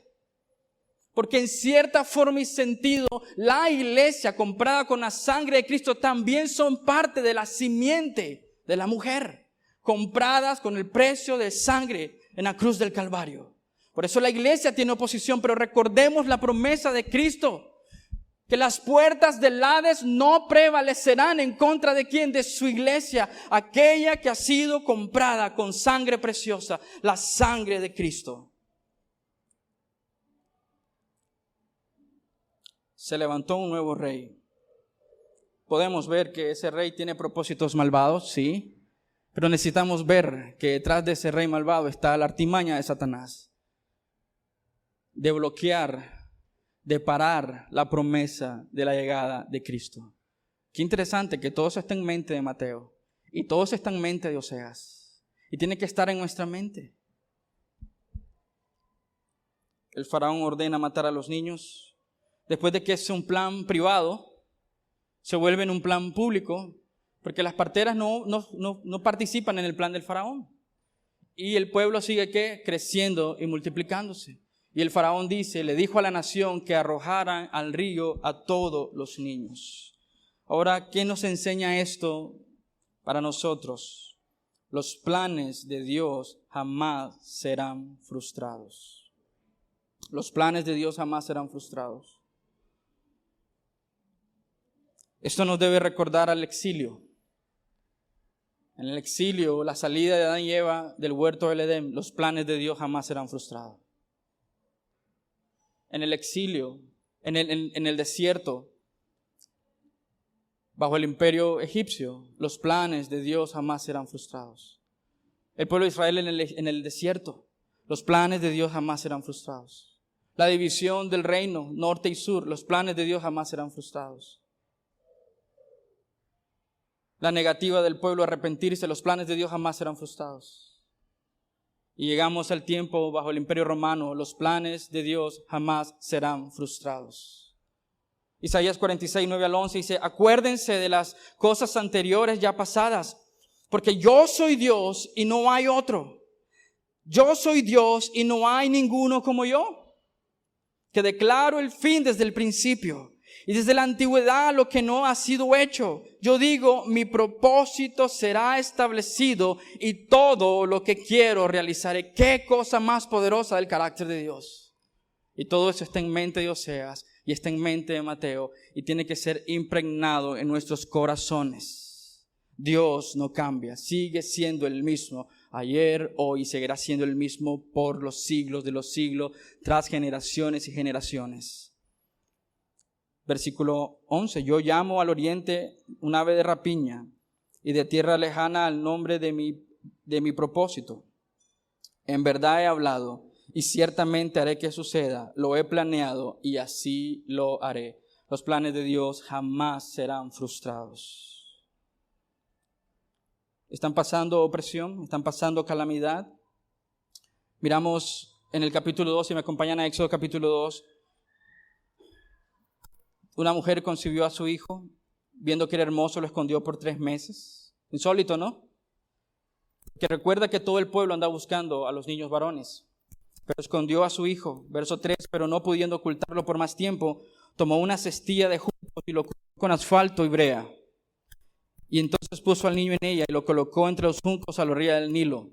Porque en cierta forma y sentido, la iglesia comprada con la sangre de Cristo también son parte de la simiente de la mujer, compradas con el precio de sangre en la cruz del Calvario. Por eso la iglesia tiene oposición, pero recordemos la promesa de Cristo, que las puertas del Hades no prevalecerán en contra de ¿quién? De su iglesia, aquella que ha sido comprada con sangre preciosa, la sangre de Cristo. Se levantó un nuevo rey. Podemos ver que ese rey tiene propósitos malvados, sí. Pero necesitamos ver que detrás de ese rey malvado está la artimaña de Satanás. De bloquear, de parar la promesa de la llegada de Cristo. Qué interesante que todo eso está en mente de Mateo. Y todo eso está en mente de Oseas. Y tiene que estar en nuestra mente. El faraón ordena matar a los niños. Después de que es un plan privado, se vuelve en un plan público. Porque las parteras no participan en el plan del faraón. Y el pueblo sigue ¿qué? Creciendo y multiplicándose. Y el faraón le dijo a la nación que arrojaran al río a todos los niños. Ahora, ¿qué nos enseña esto para nosotros? Los planes de Dios jamás serán frustrados. Los planes de Dios jamás serán frustrados. Esto nos debe recordar al exilio. En el exilio, la salida de Adán y Eva del huerto del Edén, los planes de Dios jamás serán frustrados. En el exilio, en el desierto, bajo el imperio egipcio, los planes de Dios jamás serán frustrados. El pueblo de Israel en el desierto, los planes de Dios jamás serán frustrados. La división del reino, norte y sur, los planes de Dios jamás serán frustrados. La negativa del pueblo a arrepentirse, los planes de Dios jamás serán frustrados. Y llegamos al tiempo bajo el imperio romano, los planes de Dios jamás serán frustrados. Isaías 46, 9 al 11 dice, acuérdense de las cosas anteriores ya pasadas, porque yo soy Dios y no hay otro. Yo soy Dios y no hay ninguno como yo, que declaro el fin desde el principio. Y desde la antigüedad lo que no ha sido hecho. Yo digo, mi propósito será establecido y todo lo que quiero realizaré. Qué cosa más poderosa del carácter de Dios. Y todo eso está en mente de Oseas y está en mente de Mateo y tiene que ser impregnado en nuestros corazones. Dios no cambia, sigue siendo el mismo ayer, hoy, y seguirá siendo el mismo por los siglos de los siglos, tras generaciones y generaciones. Versículo 11, yo llamo al oriente un ave de rapiña y de tierra lejana al nombre de mi propósito. En verdad he hablado y ciertamente haré que suceda. Lo he planeado y así lo haré. Los planes de Dios jamás serán frustrados. ¿Están pasando opresión? ¿Están pasando calamidad? Miramos en el capítulo 2, si me acompañan a Éxodo capítulo 2. Una mujer concibió a su hijo, viendo que era hermoso, lo escondió por 3 meses. Insólito, ¿no? Que recuerda que todo el pueblo anda buscando a los niños varones. Pero escondió a su hijo. Verso 3, pero no pudiendo ocultarlo por más tiempo, tomó una cestilla de juncos y lo cubrió con asfalto y brea. Y entonces puso al niño en ella y lo colocó entre los juncos a la orilla del Nilo.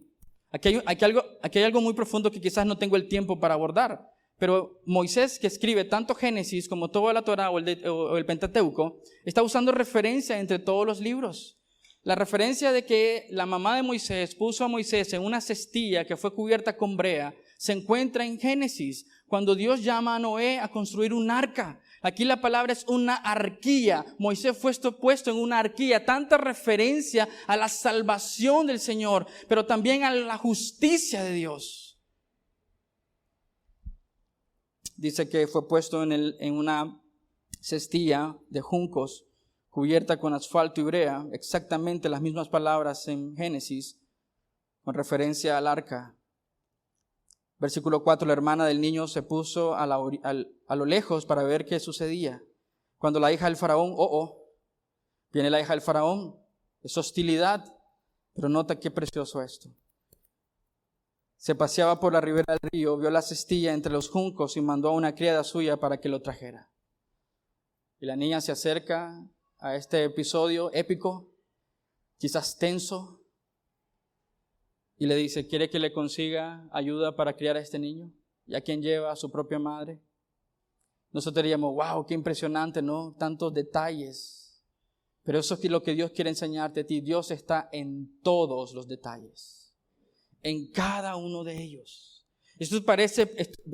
Aquí hay algo muy profundo que quizás no tengo el tiempo para abordar. Pero Moisés, que escribe tanto Génesis como toda la Torá o el Pentateuco, está usando referencia entre todos los libros. La referencia de que la mamá de Moisés puso a Moisés en una cestilla que fue cubierta con brea se encuentra en Génesis, cuando Dios llama a Noé a construir un arca. Aquí la palabra es una arquía. Moisés fue puesto en una arquía. Tanta referencia a la salvación del Señor, pero también a la justicia de Dios. Dice que fue puesto en una cestilla de juncos cubierta con asfalto y brea, exactamente las mismas palabras en Génesis, con referencia al arca. Versículo 4, la hermana del niño se puso a lo lejos para ver qué sucedía. Cuando la hija del faraón, viene la hija del faraón, es hostilidad, pero nota qué precioso esto. Se paseaba por la ribera del río, vio la cestilla entre los juncos y mandó a una criada suya para que lo trajera. Y la niña se acerca a este episodio épico, quizás tenso, y le dice, ¿quiere que le consiga ayuda para criar a este niño? ¿Y a quien lleva? A su propia madre. Nosotros diríamos, wow, qué impresionante, ¿no? Tantos detalles. Pero eso es lo que Dios quiere enseñarte a ti. Dios está en todos los detalles, en cada uno de ellos.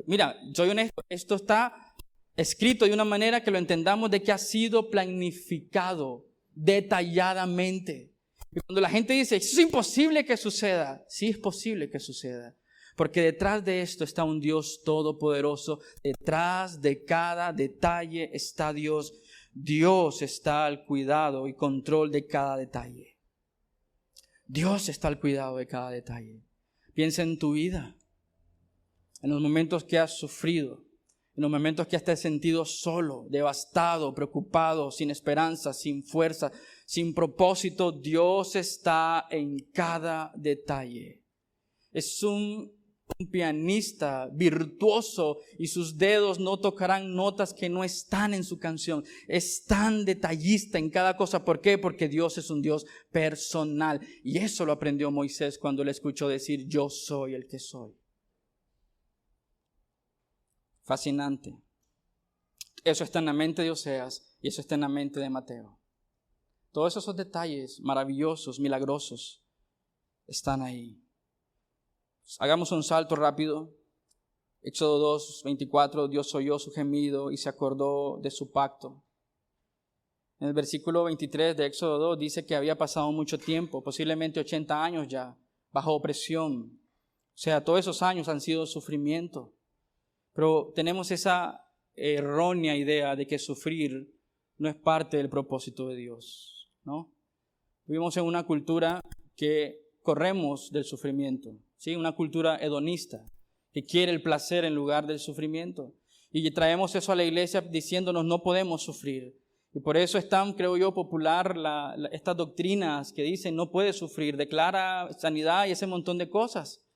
Mira, soy honesto, esto está escrito de una manera que lo entendamos de que ha sido planificado detalladamente. Y cuando la gente dice, es imposible que suceda, sí es posible que suceda. Porque detrás de esto está un Dios todopoderoso. Detrás de cada detalle está Dios. Dios está al cuidado y control de cada detalle. Dios está al cuidado de cada detalle. Piensa en tu vida, en los momentos que has sufrido, en los momentos que te has sentido solo, devastado, preocupado, sin esperanza, sin fuerza, sin propósito. Dios está en cada detalle. Es un pianista virtuoso y sus dedos no tocarán notas que no están en su canción. Es tan detallista en cada cosa. ¿Por qué? Porque Dios es un Dios personal. Y eso lo aprendió Moisés cuando le escuchó decir, yo soy el que soy. Fascinante. Eso está en la mente de Oseas y eso está en la mente de Mateo. Todos esos detalles maravillosos, milagrosos, están ahí. Hagamos un salto rápido. Éxodo 2, 24, Dios oyó su gemido y se acordó de su pacto. En el versículo 23 de Éxodo 2 dice que había pasado mucho tiempo, posiblemente 80 años ya, bajo opresión. O sea, todos esos años han sido sufrimiento. Pero tenemos esa errónea idea de que sufrir no es parte del propósito de Dios, ¿no? Vivimos en una cultura que corremos del sufrimiento, ¿sí? Una cultura hedonista que quiere el placer en lugar del sufrimiento. Y traemos eso a la iglesia diciéndonos no podemos sufrir. Y por eso es tan, creo yo, popular estas doctrinas que dicen no puedes sufrir, declara sanidad y ese montón de cosas.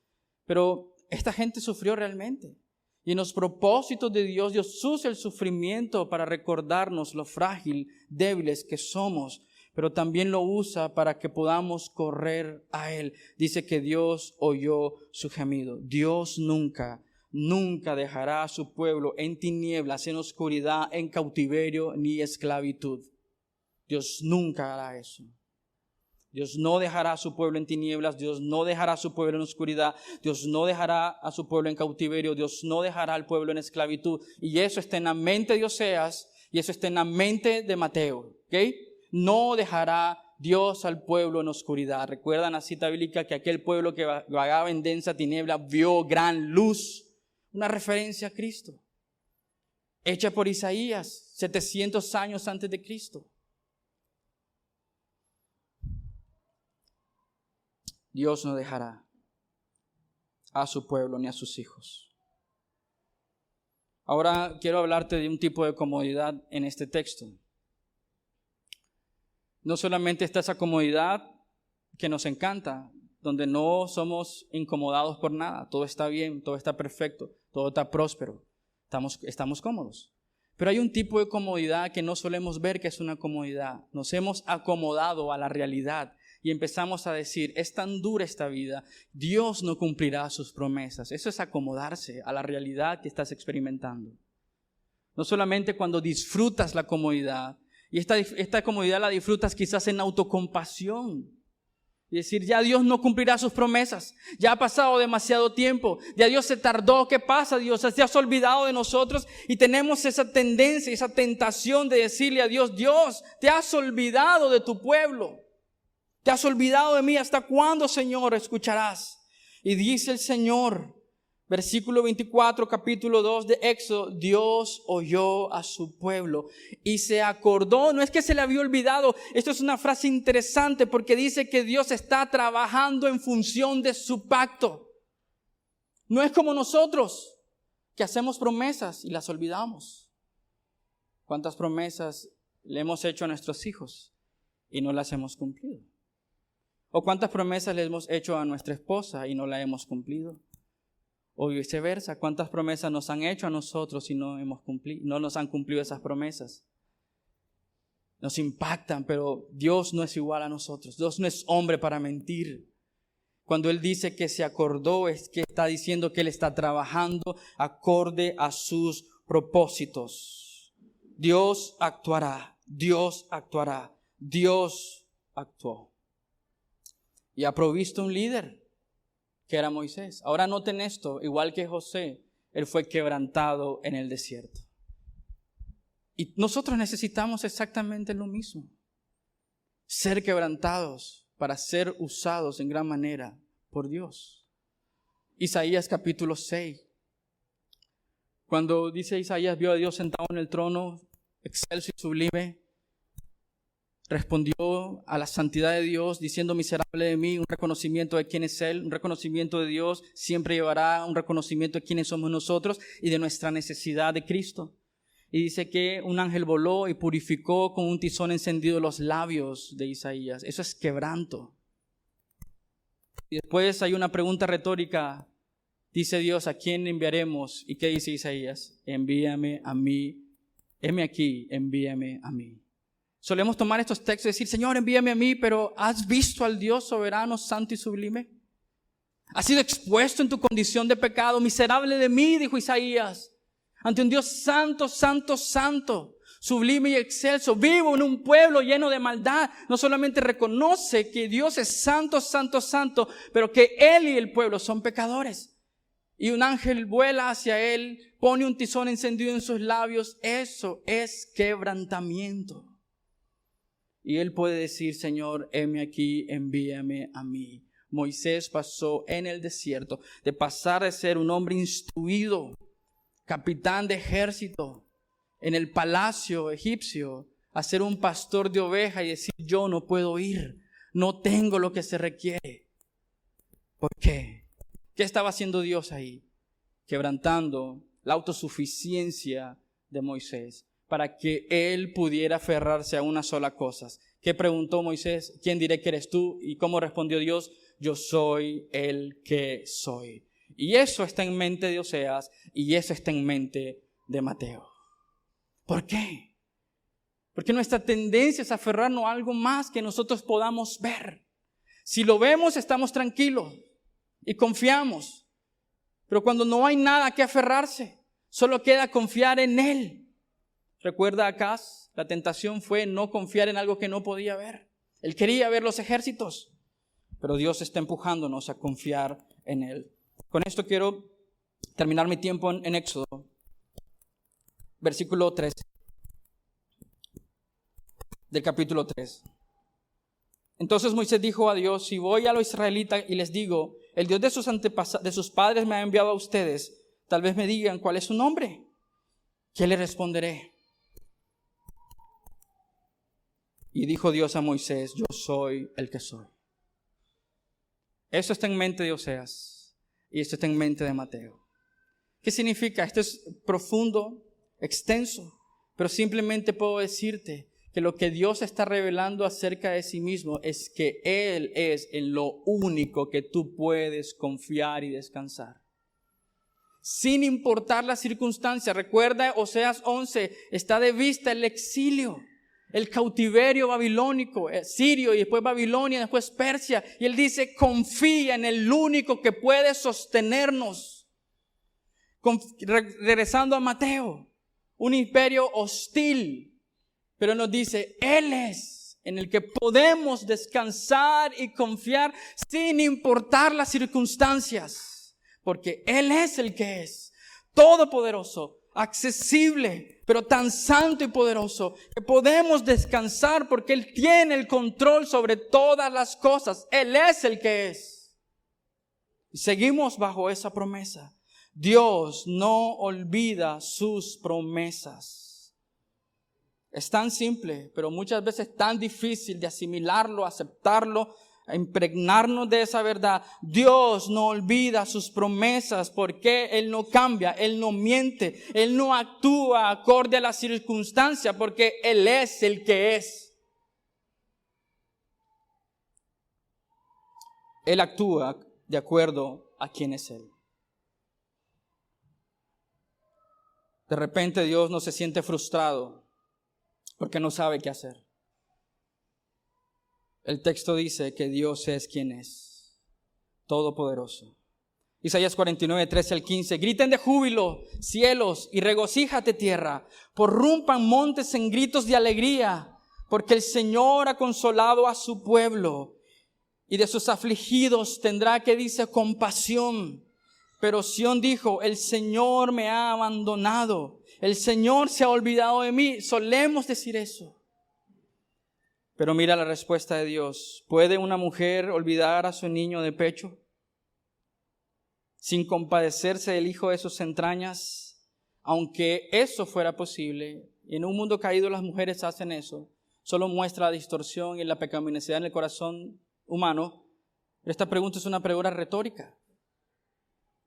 Pero esta gente sufrió realmente. Y en los propósitos de Dios, Dios usa el sufrimiento para recordarnos lo frágil, débiles que somos, pero también lo usa para que podamos correr a Él. Dice que Dios oyó su gemido. Dios nunca dejará a su pueblo en tinieblas, en oscuridad, en cautiverio ni esclavitud. Dios nunca hará eso. Dios no dejará a su pueblo en tinieblas, Dios no dejará a su pueblo en oscuridad, Dios no dejará a su pueblo en cautiverio, Dios no dejará al pueblo en esclavitud. Y eso está en la mente de Oseas y eso está en la mente de Mateo, ¿ok? No dejará Dios al pueblo en oscuridad. ¿Recuerdan la cita bíblica que aquel pueblo que vagaba en densa tiniebla vio gran luz? Una referencia a Cristo, hecha por Isaías 700 años antes de Cristo. Dios no dejará a su pueblo ni a sus hijos. Ahora quiero hablarte de un tipo de comodidad en este texto. No solamente está esa comodidad que nos encanta, donde no somos incomodados por nada, todo está bien, todo está perfecto, todo está próspero, estamos cómodos. Pero hay un tipo de comodidad que no solemos ver que es una comodidad. Nos hemos acomodado a la realidad y empezamos a decir, es tan dura esta vida, Dios no cumplirá sus promesas. Eso es acomodarse a la realidad que estás experimentando. No solamente cuando disfrutas la comodidad, y esta comodidad la disfrutas quizás en autocompasión. Y decir, ya Dios no cumplirá sus promesas. Ya ha pasado demasiado tiempo. Ya Dios se tardó. ¿Qué pasa, Dios? ¿Te has olvidado de nosotros? Y tenemos esa tendencia, esa tentación de decirle a Dios, Dios, te has olvidado de tu pueblo. Te has olvidado de mí. ¿Hasta cuándo, Señor, escucharás? Y dice el Señor, versículo 24, capítulo 2 de Éxodo, Dios oyó a su pueblo y se acordó. No es que se le había olvidado. Esto es una frase interesante porque dice que Dios está trabajando en función de su pacto. No es como nosotros que hacemos promesas y las olvidamos. ¿Cuántas promesas le hemos hecho a nuestros hijos y no las hemos cumplido? ¿O cuántas promesas le hemos hecho a nuestra esposa y no la hemos cumplido? O viceversa, ¿cuántas promesas nos han hecho a nosotros y no nos han cumplido esas promesas? Nos impactan, pero Dios no es igual a nosotros. Dios no es hombre para mentir. Cuando Él dice que se acordó, es que está diciendo que Él está trabajando acorde a sus propósitos. Dios actuará, Dios actuará, Dios actuó. Y ha provisto un líder, que era Moisés. Ahora noten esto, igual que José, él fue quebrantado en el desierto. Y nosotros necesitamos exactamente lo mismo. Ser quebrantados para ser usados en gran manera por Dios. Isaías capítulo 6. Cuando dice Isaías, vio a Dios sentado en el trono, excelso y sublime, respondió a la santidad de Dios diciendo, miserable de mí, un reconocimiento de quién es Él, un reconocimiento de Dios siempre llevará un reconocimiento de quiénes somos nosotros y de nuestra necesidad de Cristo. Y dice que un ángel voló y purificó con un tizón encendido los labios de Isaías. Eso es quebranto. Y después hay una pregunta retórica. Dice Dios, ¿a quién enviaremos? ¿Y qué dice Isaías? Envíame a mí. Heme aquí, envíame a mí. Solemos tomar estos textos y decir, Señor, envíame a mí, pero ¿has visto al Dios soberano, santo y sublime? ¿Has sido expuesto en tu condición de pecado? Miserable de mí, dijo Isaías, ante un Dios santo, santo, santo, sublime y excelso. Vivo en un pueblo lleno de maldad. No solamente reconoce que Dios es santo, santo, santo, pero que Él y el pueblo son pecadores. Y un ángel vuela hacia Él, pone un tizón encendido en sus labios. Eso es quebrantamiento. Y Él puede decir, Señor, heme aquí, envíame a mí. Moisés pasó en el desierto de pasar de ser un hombre instruido, capitán de ejército en el palacio egipcio, a ser un pastor de ovejas y decir, yo no puedo ir, no tengo lo que se requiere. ¿Por qué? ¿Qué estaba haciendo Dios ahí? Quebrantando la autosuficiencia de Moisés, para que él pudiera aferrarse a una sola cosa. ¿Qué preguntó Moisés? ¿Quién diré que eres tú? ¿Y cómo respondió Dios? Yo soy el que soy. Y eso está en mente de Oseas y eso está en mente de Mateo. ¿Por qué? Porque nuestra tendencia es aferrarnos a algo más que nosotros podamos ver. Si lo vemos, estamos tranquilos y confiamos. Pero cuando no hay nada que aferrarse, solo queda confiar en Él. Recuerda acá, la tentación fue no confiar en algo que no podía ver. Él quería ver los ejércitos, pero Dios está empujándonos a confiar en Él. Con esto quiero terminar mi tiempo en Éxodo, versículo 3 del capítulo 3. Entonces Moisés dijo a Dios, si voy a los israelitas y les digo, el Dios de sus padres me ha enviado a ustedes, tal vez me digan cuál es su nombre. ¿Qué le responderé? Y dijo Dios a Moisés, yo soy el que soy. Eso está en mente de Oseas y esto está en mente de Mateo. ¿Qué significa? Esto es profundo, extenso, pero simplemente puedo decirte que lo que Dios está revelando acerca de sí mismo es que Él es en lo único que tú puedes confiar y descansar. Sin importar las circunstancias. Recuerda, Oseas 11, está de vista el exilio, el cautiverio babilónico, sirio y después Babilonia, después Persia. Y Él dice, confía en el único que puede sostenernos. Regresando a Mateo, un imperio hostil. Pero nos dice, Él es en el que podemos descansar y confiar sin importar las circunstancias. Porque Él es el que es todopoderoso, accesible, pero tan santo y poderoso que podemos descansar porque Él tiene el control sobre todas las cosas. Él es el que es. Y seguimos bajo esa promesa. Dios no olvida sus promesas. Es tan simple, pero muchas veces tan difícil de asimilarlo, aceptarlo, impregnarnos de esa verdad. Dios no olvida sus promesas porque Él no cambia, Él no miente, Él no actúa acorde a la circunstancia porque Él es el que es. Él actúa de acuerdo a quién es Él. De repente Dios no se siente frustrado porque no sabe qué hacer. El texto dice que Dios es quien es, todopoderoso. Isaías 49, 13 al 15. Griten de júbilo, cielos, y regocíjate tierra. Porrumpan montes en gritos de alegría, porque el Señor ha consolado a su pueblo. Y de sus afligidos tendrá, que dice, compasión. Pero Sión dijo, el Señor me ha abandonado. El Señor se ha olvidado de mí. Solemos decir eso. Pero mira la respuesta de Dios. ¿Puede una mujer olvidar a su niño de pecho sin compadecerse del hijo de sus entrañas? Aunque eso fuera posible, y en un mundo caído las mujeres hacen eso, solo muestra la distorsión y la pecaminosidad en el corazón humano. Pero esta pregunta es una pregunta retórica.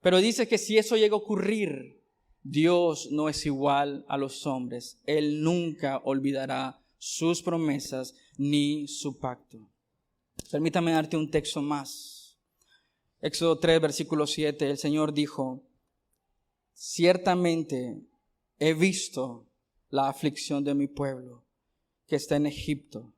Pero dice que si eso llega a ocurrir, Dios no es igual a los hombres. Él nunca olvidará sus promesas ni su pacto. Permítame darte un texto más. Éxodo 3, versículo 7. El Señor dijo, ciertamente he visto la aflicción de mi pueblo que está en Egipto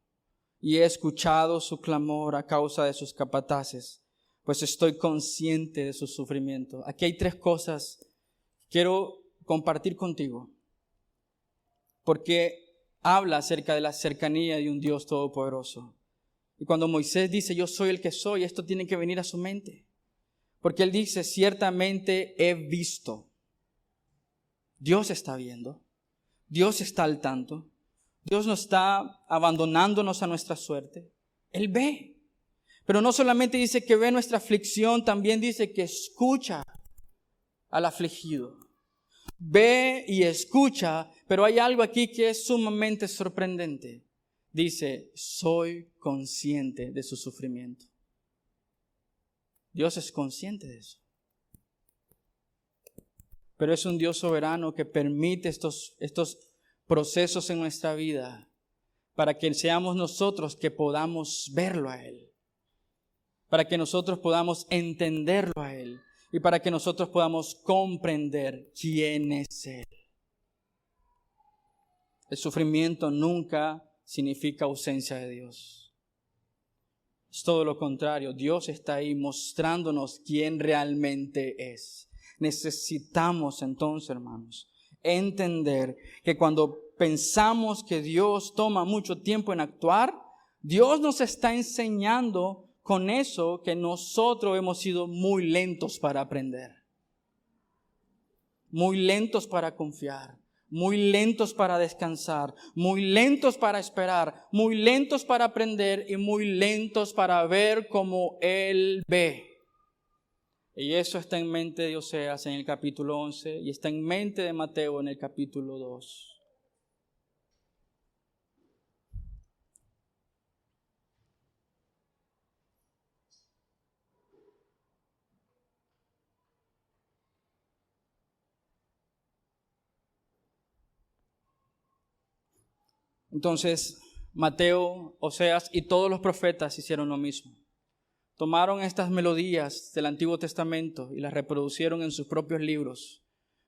y he escuchado su clamor a causa de sus capataces, pues estoy consciente de su sufrimiento. Aquí hay tres cosas que quiero compartir contigo, porque habla acerca de la cercanía de un Dios todopoderoso. Y cuando Moisés dice, yo soy el que soy, esto tiene que venir a su mente. Porque él dice, ciertamente he visto. Dios está viendo. Dios está al tanto. Dios no está abandonándonos a nuestra suerte. Él ve. Pero no solamente dice que ve nuestra aflicción, también dice que escucha al afligido. Ve y escucha, pero hay algo aquí que es sumamente sorprendente. Dice, soy consciente de su sufrimiento. Dios es consciente de eso. Pero es un Dios soberano que permite estos procesos en nuestra vida para que seamos nosotros que podamos verlo a Él. Para que nosotros podamos entenderlo a Él. Y para que nosotros podamos comprender quién es Él. El sufrimiento nunca significa ausencia de Dios. Es todo lo contrario. Dios está ahí mostrándonos quién realmente es. Necesitamos entonces, hermanos, entender que cuando pensamos que Dios toma mucho tiempo en actuar, Dios nos está enseñando con eso que nosotros hemos sido muy lentos para aprender. Muy lentos para confiar. muy lentos para descansar, muy lentos para esperar, muy lentos para aprender y muy lentos para ver como Él ve. Y eso está en mente de Oseas en el capítulo 11 y está en mente de Mateo en el capítulo 2. Entonces, Mateo, Oseas y todos los profetas hicieron lo mismo. Tomaron estas melodías del Antiguo Testamento y las reproducieron en sus propios libros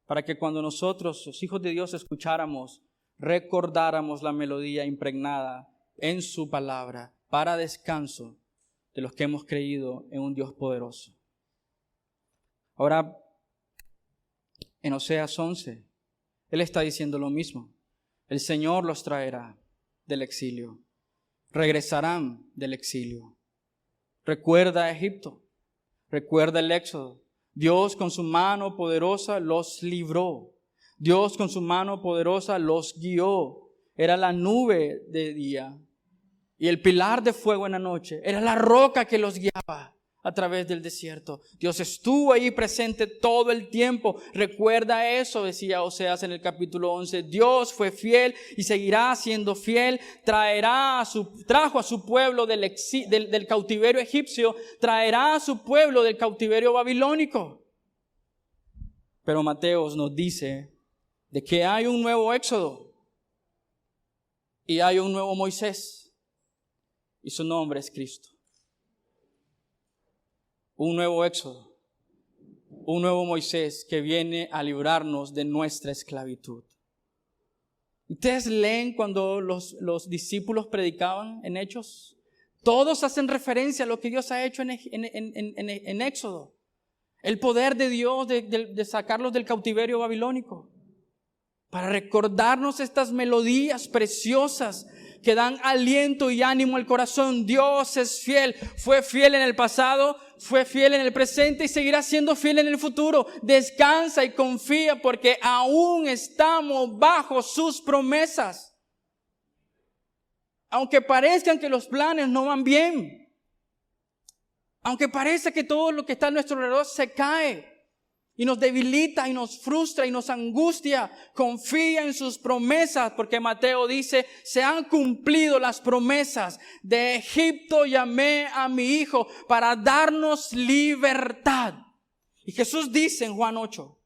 para que cuando nosotros, los hijos de Dios, escucháramos, recordáramos la melodía impregnada en su palabra para descanso de los que hemos creído en un Dios poderoso. Ahora, en Oseas 11, Él está diciendo lo mismo. El Señor los traerá del exilio. Regresarán del exilio. Recuerda Egipto. Recuerda el Éxodo. Dios con su mano poderosa los libró. Dios con su mano poderosa los guió. Era la nube de día y el pilar de fuego en la noche. Era la roca que los guiaba a través del desierto. Dios estuvo ahí presente todo el tiempo. Recuerda eso, decía Oseas en el capítulo 11. Dios fue fiel y seguirá siendo fiel. Trajo a su pueblo del cautiverio egipcio. Traerá a su pueblo del cautiverio babilónico. Pero Mateo nos dice de que hay un nuevo Éxodo y hay un nuevo Moisés y su nombre es Cristo. Un nuevo Éxodo, un nuevo Moisés que viene a librarnos de nuestra esclavitud. Ustedes leen cuando los discípulos predicaban en Hechos. Todos hacen referencia a lo que Dios ha hecho en Éxodo. El poder de Dios de sacarlos del cautiverio babilónico. Para recordarnos estas melodías preciosas que dan aliento y ánimo al corazón. Dios es fiel. Fue fiel en el pasado, fue fiel en el presente y seguirá siendo fiel en el futuro. Descansa y confía porque aún estamos bajo sus promesas. Aunque parezcan que los planes no van bien. Aunque parezca que todo lo que está a nuestro alrededor se cae. Y nos debilita y nos frustra y nos angustia. Confía en sus promesas, porque Mateo dice, se han cumplido las promesas. De Egipto llamé a mi hijo para darnos libertad. Y Jesús dice en Juan 8,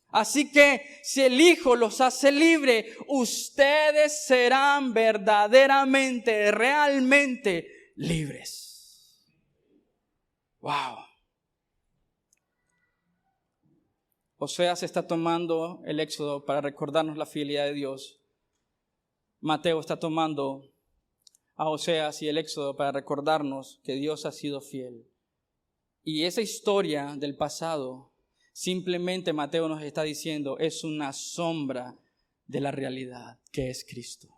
así que si el Hijo los hace libre, ustedes serán verdaderamente, realmente libres. Wow. Oseas está tomando el Éxodo para recordarnos la fidelidad de Dios. Mateo está tomando a Oseas y el Éxodo para recordarnos que Dios ha sido fiel. Y esa historia del pasado, simplemente Mateo nos está diciendo, es una sombra de la realidad que es Cristo,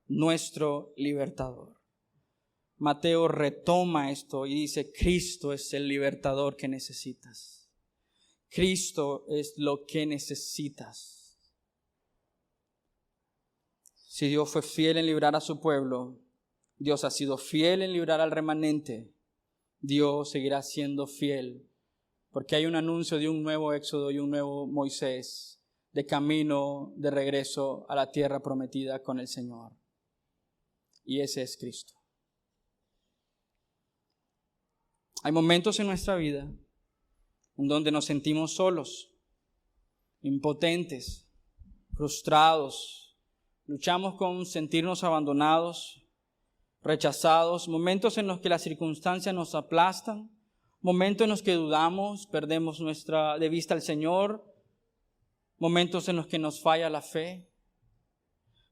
nuestro libertador. Mateo retoma esto y dice, Cristo es el libertador que necesitas. Cristo es lo que necesitas. Si Dios fue fiel en librar a su pueblo, Dios ha sido fiel en librar al remanente, Dios seguirá siendo fiel, porque hay un anuncio de un nuevo Éxodo y un nuevo Moisés de camino de regreso a la tierra prometida con el Señor. Y ese es Cristo. Hay momentos en nuestra vida en donde nos sentimos solos, impotentes, frustrados, luchamos con sentirnos abandonados, rechazados, momentos en los que las circunstancias nos aplastan, momentos en los que dudamos, perdemos de vista al Señor, momentos en los que nos falla la fe,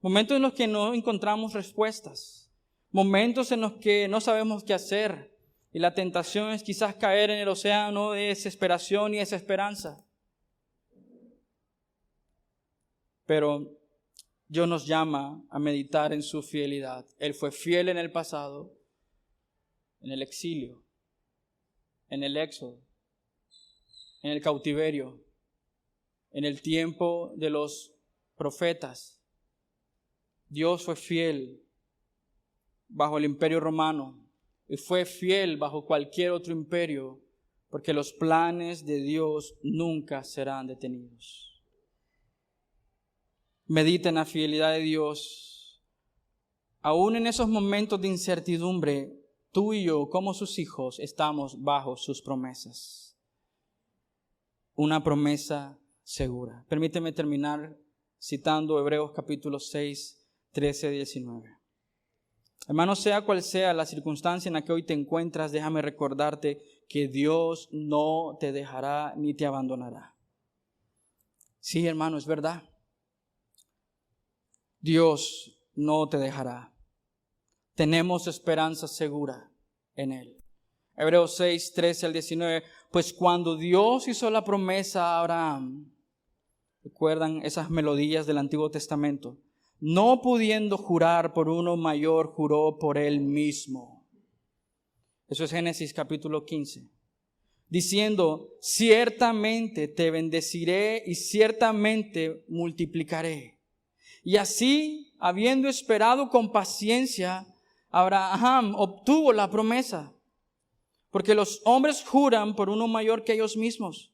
momentos en los que no encontramos respuestas, momentos en los que no sabemos qué hacer. Y la tentación es quizás caer en el océano de desesperación y desesperanza. Pero Dios nos llama a meditar en su fidelidad. Él fue fiel en el pasado, en el exilio, en el éxodo, en el cautiverio, en el tiempo de los profetas. Dios fue fiel bajo el Imperio Romano y fue fiel bajo cualquier otro imperio, porque los planes de Dios nunca serán detenidos. Medita en la fidelidad de Dios. Aún en esos momentos de incertidumbre, tú y yo, como sus hijos, estamos bajo sus promesas. Una promesa segura. Permíteme terminar citando Hebreos capítulo 6, 13, 19. Hermano, sea cual sea la circunstancia en la que hoy te encuentras, déjame recordarte que Dios no te dejará ni te abandonará. Sí, hermano, es verdad. Dios no te dejará. Tenemos esperanza segura en Él. Hebreos 6, 13 al 19. Pues cuando Dios hizo la promesa a Abraham, ¿recuerdan esas melodías del Antiguo Testamento? No pudiendo jurar por uno mayor, juró por Él mismo. Eso es Génesis capítulo 15. Diciendo, ciertamente te bendeciré y ciertamente multiplicaré. Y así, habiendo esperado con paciencia, Abraham obtuvo la promesa. Porque los hombres juran por uno mayor que ellos mismos.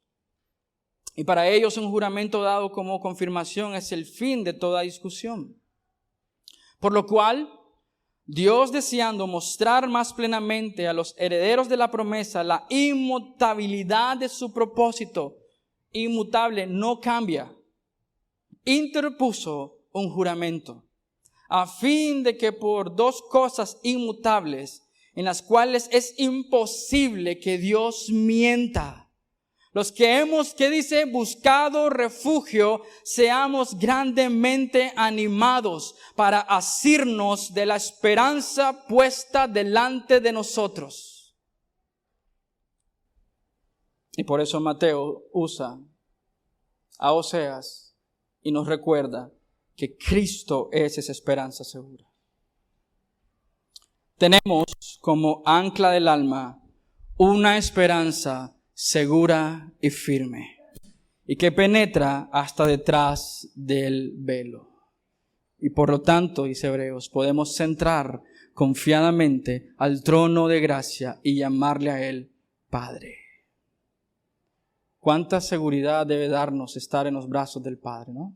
Y para ellos un juramento dado como confirmación es el fin de toda discusión. Por lo cual, Dios, deseando mostrar más plenamente a los herederos de la promesa la inmutabilidad de su propósito, inmutable, no cambia, interpuso un juramento, a fin de que por dos cosas inmutables, en las cuales es imposible que Dios mienta, los que hemos, ¿qué dice?, buscado refugio, seamos grandemente animados para asirnos de la esperanza puesta delante de nosotros. Y por eso Mateo usa a Oseas y nos recuerda que Cristo es esa esperanza segura. Tenemos como ancla del alma una esperanza segura y firme, y que penetra hasta detrás del velo. Y por lo tanto, dice Hebreos, podemos centrar confiadamente al trono de gracia y llamarle a Él Padre. ¿Cuánta seguridad debe darnos estar en los brazos del Padre, no?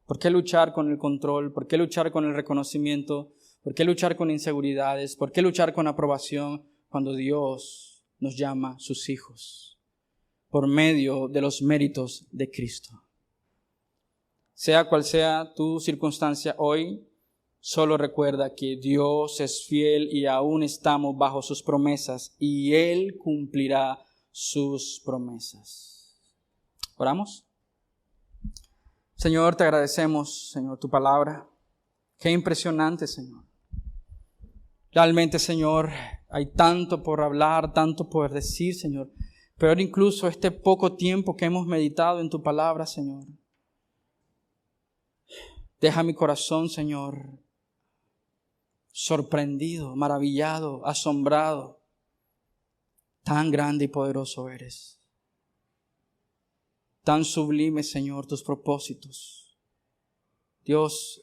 ¿Por qué luchar con el control? ¿Por qué luchar con el reconocimiento? ¿Por qué luchar con inseguridades? ¿Por qué luchar con aprobación cuando Dios nos llama sus hijos por medio de los méritos de Cristo? Sea cual sea tu circunstancia hoy, solo recuerda que Dios es fiel y aún estamos bajo sus promesas y Él cumplirá sus promesas. ¿Oramos? Señor, te agradecemos, Señor, tu palabra. Qué impresionante, Señor. Realmente, Señor, hay tanto por hablar, tanto por decir, Señor. Pero incluso este poco tiempo que hemos meditado en tu palabra, Señor, deja mi corazón, Señor, sorprendido, maravillado, asombrado. Tan grande y poderoso eres. Tan sublime, Señor, tus propósitos. Dios,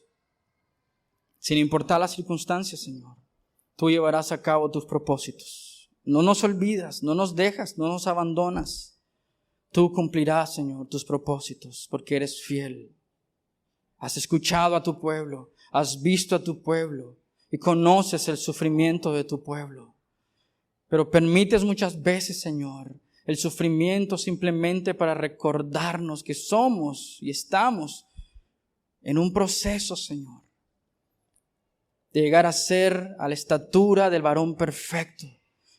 sin importar las circunstancias, Señor, tú llevarás a cabo tus propósitos. No nos olvidas, no nos dejas, no nos abandonas. Tú cumplirás, Señor, tus propósitos porque eres fiel. Has escuchado a tu pueblo, has visto a tu pueblo y conoces el sufrimiento de tu pueblo. Pero permites muchas veces, Señor, el sufrimiento simplemente para recordarnos que somos y estamos en un proceso, Señor, de llegar a ser a la estatura del varón perfecto.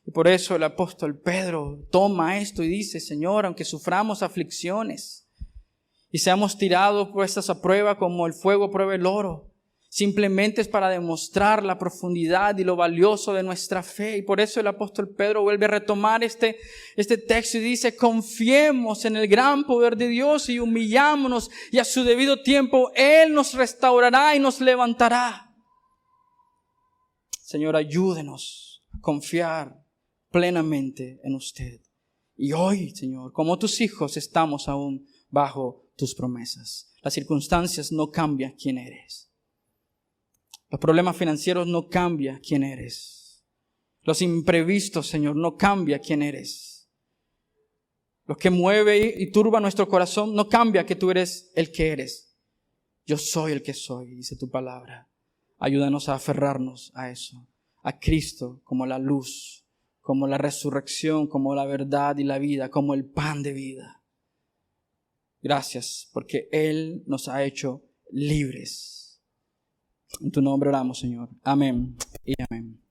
Y por eso el apóstol Pedro toma esto y dice, Señor, aunque suframos aflicciones y seamos tirados puestas a prueba como el fuego prueba el oro, simplemente es para demostrar la profundidad y lo valioso de nuestra fe. Y por eso el apóstol Pedro vuelve a retomar este texto y dice, confiemos en el gran poder de Dios y humillámonos y a su debido tiempo Él nos restaurará y nos levantará. Señor, ayúdenos a confiar plenamente en usted. Y hoy, Señor, como tus hijos, estamos aún bajo tus promesas. Las circunstancias no cambian quién eres. Los problemas financieros no cambian quién eres. Los imprevistos, Señor, no cambian quién eres. Lo que mueve y turba nuestro corazón no cambia que tú eres el que eres. Yo soy el que soy, dice tu palabra. Ayúdanos a aferrarnos a eso, a Cristo como la luz, como la resurrección, como la verdad y la vida, como el pan de vida. Gracias, porque Él nos ha hecho libres. En tu nombre oramos, Señor. Amén y amén.